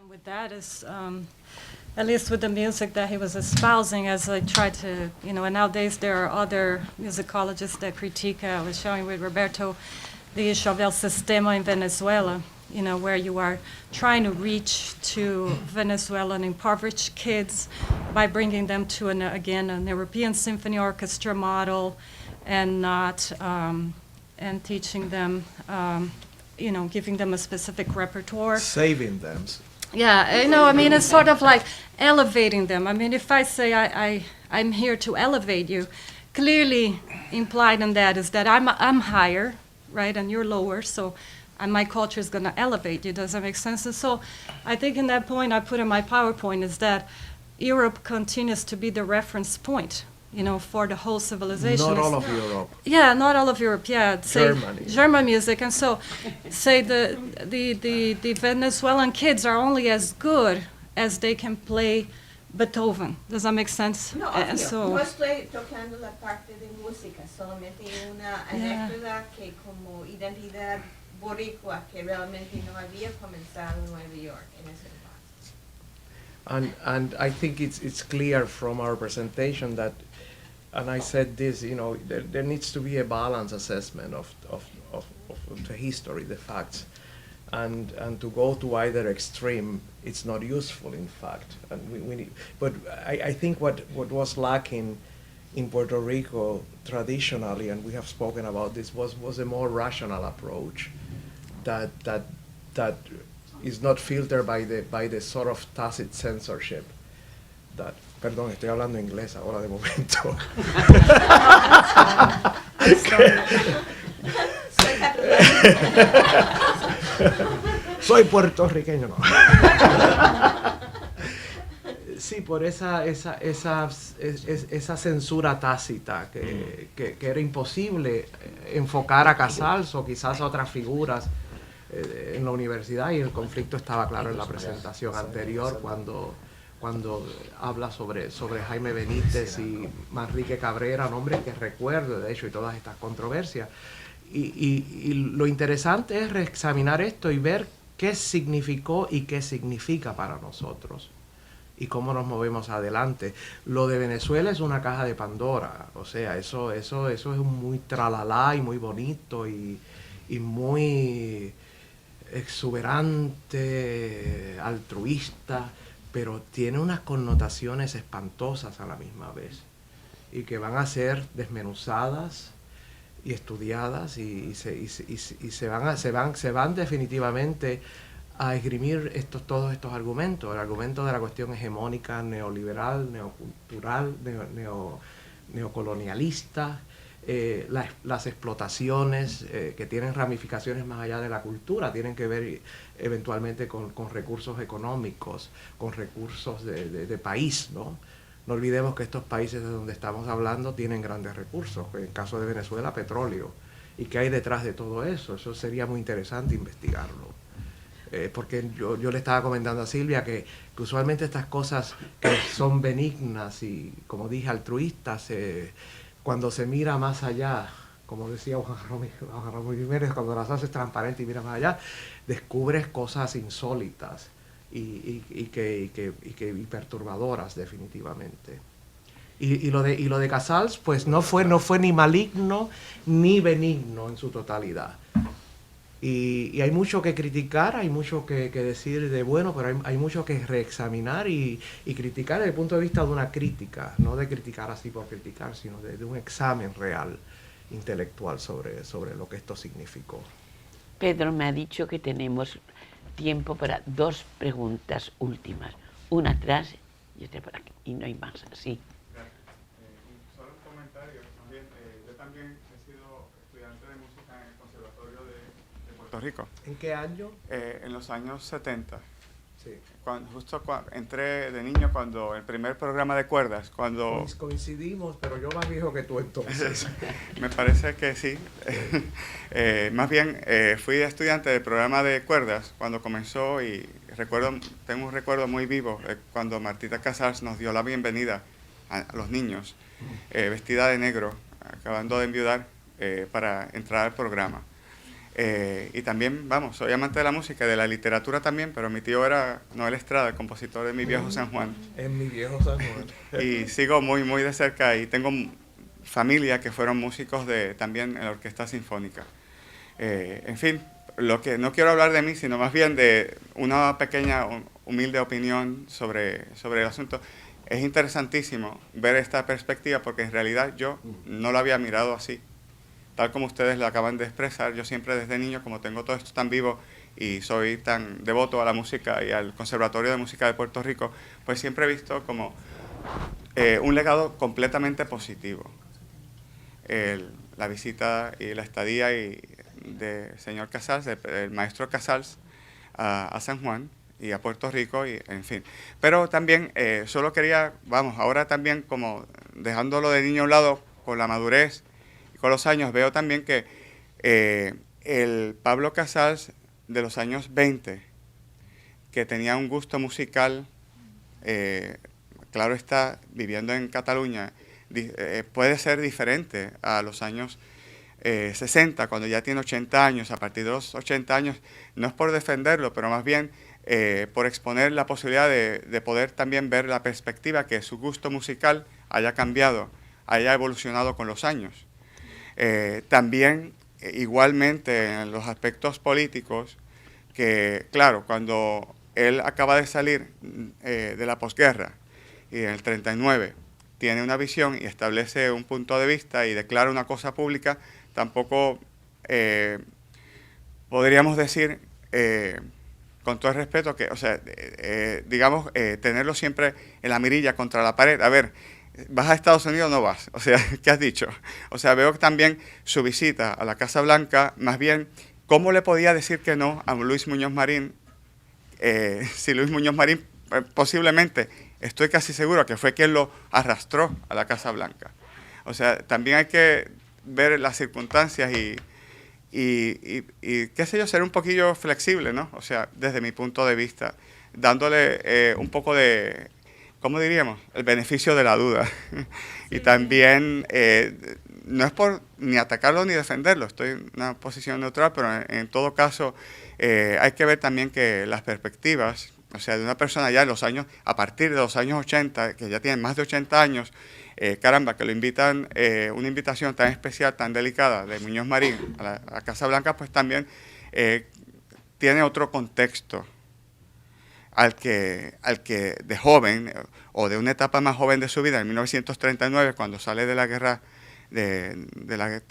With that is, at least with the music that he was espousing, as I tried to, and nowadays there are other musicologists that critique, I was showing with Roberto, the issue of El Sistema in Venezuela, where you are trying to reach to Venezuelan impoverished kids by bringing them to, an European symphony orchestra model and not, and teaching them, giving them a specific repertoire. Saving them. Yeah, it's sort of like elevating them. If I say I'm here to elevate you, clearly implied in that is that I'm higher, right, and you're lower, so my culture is going to elevate you. Does that make sense? And so I think in that point I put in my PowerPoint is that Europe continues to be the reference point, for the whole civilization. Not all of Europe. Yeah, not all of Europe. Yeah, say Germany. German music, and so say the Venezuelan kids are only as good as they can play Beethoven. Does that make sense? No, And no estoy tocando la parte de música, solamente una anécdota que como identidad boricua que realmente no había comenzado en Nueva York en ese entonces. And I think it's clear from our presentation that, and I said this, there needs to be a balanced assessment of the history, the facts, and to go to either extreme, it's not useful, in fact. And we need, but I think what was lacking in Puerto Rico traditionally, and we have spoken about this, was a more rational approach that is not filtered by the sort of tacit censorship that, perdón, estoy hablando inglés ahora de momento. Soy puertorriqueño, no. Sí, por esa censura tácita que era imposible enfocar a Casals o quizás a otras figuras en la universidad, y el conflicto estaba claro en la presentación anterior cuando habla sobre Jaime Benítez y Manrique Cabrera, nombres que recuerdo, de hecho, y todas estas controversias. Y lo interesante es reexaminar esto y ver qué significó y qué significa para nosotros y cómo nos movemos adelante. Lo de Venezuela es una caja de Pandora, o sea, eso es muy tralalá y muy bonito y muy exuberante, altruista, pero tiene unas connotaciones espantosas a la misma vez y que van a ser desmenuzadas y estudiadas y se van definitivamente a esgrimir todos estos argumentos. El argumento de la cuestión hegemónica, neoliberal, neocultural, neocolonialista, las explotaciones que tienen ramificaciones más allá de la cultura, tienen que ver eventualmente con recursos económicos, con recursos de país, ¿no? No olvidemos que estos países de donde estamos hablando tienen grandes recursos, en el caso de Venezuela, petróleo. ¿Y qué hay detrás de todo eso? Eso sería muy interesante investigarlo. Porque yo le estaba comentando a Silvia que usualmente estas cosas que son benignas y, como dije, altruistas, cuando se mira más allá, como decía Juan Ramón Jiménez, cuando las haces transparentes y miras más allá, descubres cosas insólitas y perturbadoras definitivamente. Y lo de Casals, pues no fue ni maligno ni benigno en su totalidad. Y hay mucho que criticar, hay mucho que decir de bueno, pero hay mucho que reexaminar y criticar desde el punto de vista de una crítica, no de criticar así por criticar, sino de un examen real, intelectual sobre lo que esto significó. Pedro me ha dicho que tenemos tiempo para 2 preguntas últimas. Una atrás y otra por aquí. Y no hay más, sí. Solo un comentario. Yo también he sido estudiante de música en el Conservatorio de Puerto Rico. ¿En qué año? En los años 70. Sí. Entré de niño cuando el primer programa de cuerdas, cuando... Coincidimos, pero yo más viejo que tú entonces. Me parece que sí. Más bien, fui estudiante del programa de cuerdas cuando comenzó y tengo un recuerdo muy vivo cuando Martita Casals nos dio la bienvenida a los niños, vestida de negro, acabando de enviudar, para entrar al programa. Y también, vamos, soy amante de la música y de la literatura también, pero mi tío era Noel Estrada, el compositor de Mi Viejo San Juan. En Mi Viejo San Juan. Y sigo muy, muy de cerca y tengo familia que fueron músicos también en la Orquesta Sinfónica. En fin, no quiero hablar de mí, sino más bien de una pequeña, humilde opinión sobre el asunto. Es interesantísimo ver esta perspectiva porque en realidad yo no la había mirado así. Tal como ustedes lo acaban de expresar, yo siempre desde niño, como tengo todo esto tan vivo y soy tan devoto a la música y al Conservatorio de Música de Puerto Rico, pues siempre he visto como un legado completamente positivo. La visita y la estadía del señor Casals, del maestro Casals, a San Juan y a Puerto Rico, y en fin. Pero también solo quería, ahora también como dejándolo de niño a un lado, con la madurez, con los años veo también que el Pablo Casals de los años 20, que tenía un gusto musical, claro está, viviendo en Cataluña, puede ser diferente a los años 60, cuando ya tiene 80 años. A partir de los 80 años, no es por defenderlo, pero más bien por exponer la posibilidad de poder también ver la perspectiva que su gusto musical haya cambiado, haya evolucionado con los años. También, igualmente, en los aspectos políticos, que, claro, cuando él acaba de salir de la posguerra y en el 39 tiene una visión y establece un punto de vista y declara una cosa pública, tampoco podríamos decir, con todo el respeto, que, o sea, digamos, tenerlo siempre en la mirilla contra la pared. A ver, ¿vas a Estados Unidos o no vas? O sea, ¿qué has dicho? O sea, veo también su visita a la Casa Blanca, más bien, ¿cómo le podía decir que no a Luis Muñoz Marín? Si Luis Muñoz Marín posiblemente, estoy casi seguro que fue quien lo arrastró a la Casa Blanca. O sea, también hay que ver las circunstancias y qué sé yo, ser un poquillo flexible, ¿no? O sea, desde mi punto de vista, dándole un poco de, ¿cómo diríamos?, el beneficio de la duda. Y también, no es por ni atacarlo ni defenderlo, estoy en una posición neutral, pero en todo caso hay que ver también que las perspectivas, o sea, de una persona ya en los años, a partir de los años 80, que ya tiene más de 80 años, caramba, que lo invitan, una invitación tan especial, tan delicada de Muñoz Marín a la Casa Blanca, pues también tiene otro contexto al que de joven o de una etapa más joven de su vida, en 1939, cuando sale de la guerra,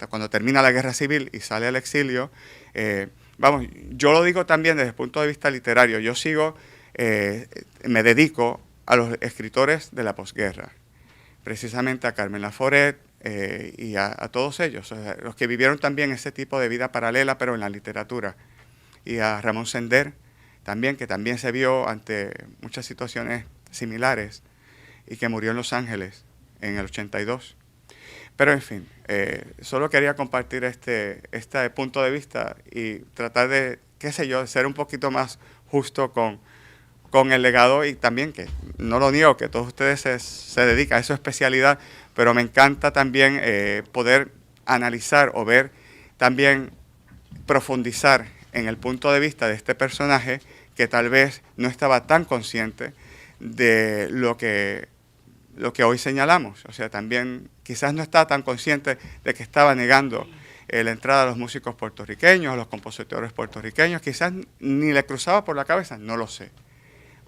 cuando termina la guerra civil y sale al exilio, vamos, yo lo digo también desde el punto de vista literario, yo me dedico a los escritores de la posguerra, precisamente a Carmen Laforet y a todos ellos, o sea, los que vivieron también ese tipo de vida paralela, pero en la literatura, y a Ramón Sender también, que también se vio ante muchas situaciones similares y que murió en Los Ángeles en el 82. Pero en fin, solo quería compartir este punto de vista y tratar de, qué sé yo, de ser un poquito más justo con el legado, y también, que no lo niego, que todos ustedes se dedican a esa especialidad, pero me encanta también poder analizar o ver, también profundizar en el punto de vista de este personaje que tal vez no estaba tan consciente de lo que hoy señalamos. O sea, también quizás no estaba tan consciente de que estaba negando la entrada a los músicos puertorriqueños, a los compositores puertorriqueños, quizás ni le cruzaba por la cabeza, no lo sé.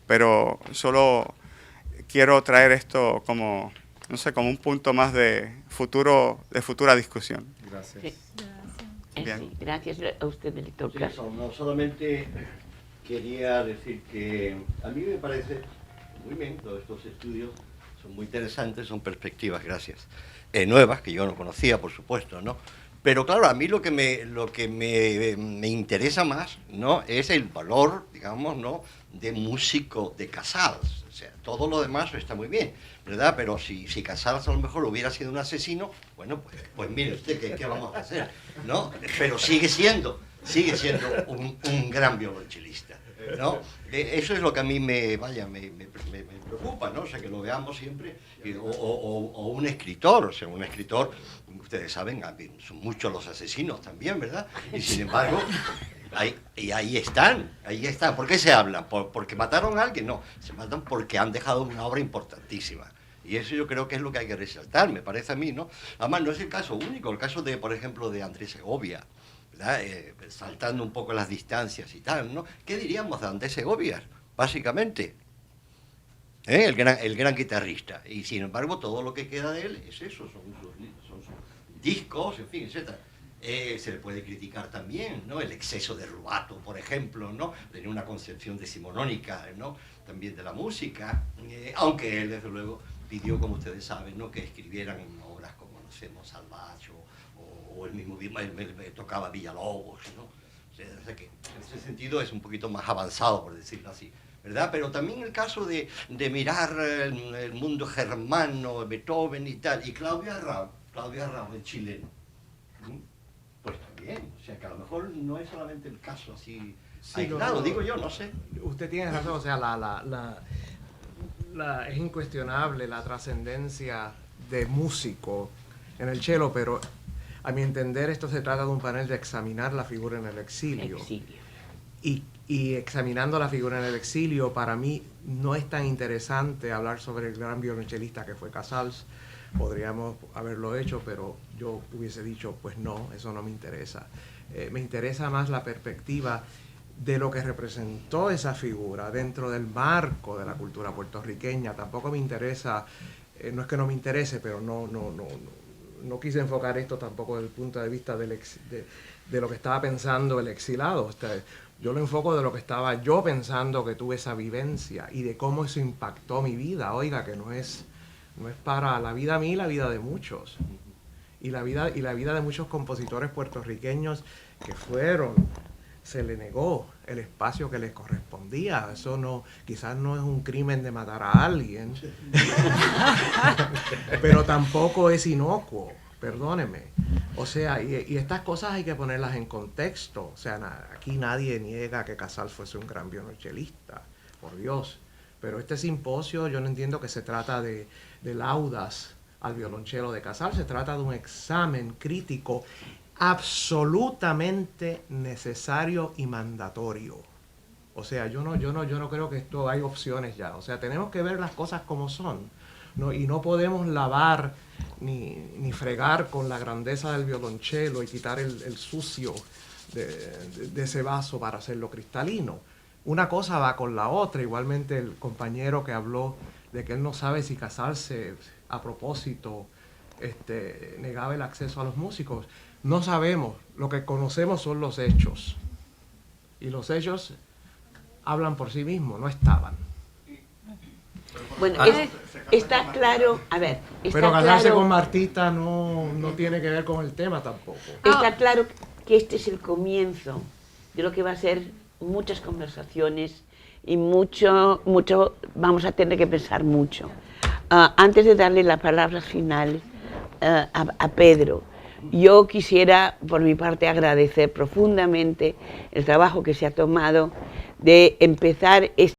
Pero solo quiero traer esto como, no sé, como un punto más de futura discusión. Gracias. Sí. Bien. Sí, gracias a usted, director. Sí, no, solamente quería decir que a mí me parece muy bien, todos estos estudios son muy interesantes, son perspectivas, gracias, nuevas, que yo no conocía, por supuesto, ¿no? Pero claro, a mí lo que me interesa más, ¿no?, es el valor, digamos, ¿no?, de músico de Casals. O sea, todo lo demás está muy bien, ¿verdad? Pero si Casals a lo mejor hubiera sido un asesino, bueno, pues mire usted, ¿qué vamos a hacer?, ¿no? Pero sigue siendo un gran violonchelista, ¿no? Eso es lo que a mí me preocupa, ¿no? O sea, que lo veamos siempre, o un escritor, ustedes saben, son muchos los asesinos también, ¿verdad? Y sin embargo, ahí están. ¿Por qué se hablan? ¿Porque mataron a alguien? No, se matan porque han dejado una obra importantísima. Y eso yo creo que es lo que hay que resaltar, me parece a mí, ¿no? Además, no es el caso único, el caso de, por ejemplo, de Andrés Segovia, ¿verdad? Saltando un poco las distancias y tal, ¿no? ¿Qué diríamos de Andrés Segovia, básicamente? El gran guitarrista. Y sin embargo, todo lo que queda de él es eso, son sus discos, en fin, etc. Se le puede criticar también, ¿no?, el exceso de rubato, por ejemplo, ¿no? Tenía una concepción decimonónica, ¿no?, también de la música, aunque él, desde luego, pidió, como ustedes saben, ¿no?, que escribieran obras como, no sé, Monsalvacho, o el mismo él tocaba Villalobos, ¿no? O sea, que en ese sentido es un poquito más avanzado, por decirlo así, ¿verdad? Pero también el caso de mirar el mundo germano, Beethoven y tal, y Claudia Raúl, el chileno, pues también, o sea, que a lo mejor no es solamente el caso así aislado, digo yo, no sé. Usted tiene razón, o sea, es incuestionable la trascendencia de músico en el cello, pero a mi entender esto se trata de un panel de examinar la figura en el exilio. Y examinando la figura en el exilio, para mí no es tan interesante hablar sobre el gran violonchelista que fue Casals. Podríamos haberlo hecho, pero yo hubiese dicho, pues no, eso no me interesa. Me interesa más la perspectiva de lo que representó esa figura dentro del marco de la cultura puertorriqueña. Tampoco me interesa, no es que no me interese, pero no quise enfocar esto tampoco desde el punto de vista de lo que estaba pensando el exilado. Yo lo enfoco de lo que estaba yo pensando, que tuve esa vivencia y de cómo eso impactó mi vida. Oiga, que no es para la vida mía, la vida de muchos. Y la vida de muchos compositores puertorriqueños que se le negó el espacio que les correspondía. Eso quizás no es un crimen de matar a alguien, pero tampoco es inocuo, perdóneme. O sea, y estas cosas hay que ponerlas en contexto. O sea, aquí nadie niega que Casals fuese un gran violonchelista, por Dios. Pero este simposio, yo no entiendo que se trata de laudas al violonchelo de Casals, se trata de un examen crítico absolutamente necesario y mandatorio. O sea, yo no creo que esto hay opciones ya. O sea, tenemos que ver las cosas como son, ¿no? Y no podemos lavar ni fregar con la grandeza del violonchelo y quitar el sucio de ese vaso para hacerlo cristalino. Una cosa va con la otra. Igualmente el compañero que habló de que él no sabe si Casals a propósito negaba el acceso a los músicos. No sabemos, lo que conocemos son los hechos. Y los hechos hablan por sí mismos, no estaban. Bueno, está claro, a ver, pero casarse con Martita no tiene que ver con el tema tampoco. Está claro que este es el comienzo de lo que va a ser muchas conversaciones y mucho vamos a tener que pensar mucho. Antes de darle la palabra final a Pedro, yo quisiera, por mi parte, agradecer profundamente el trabajo que se ha tomado de empezar este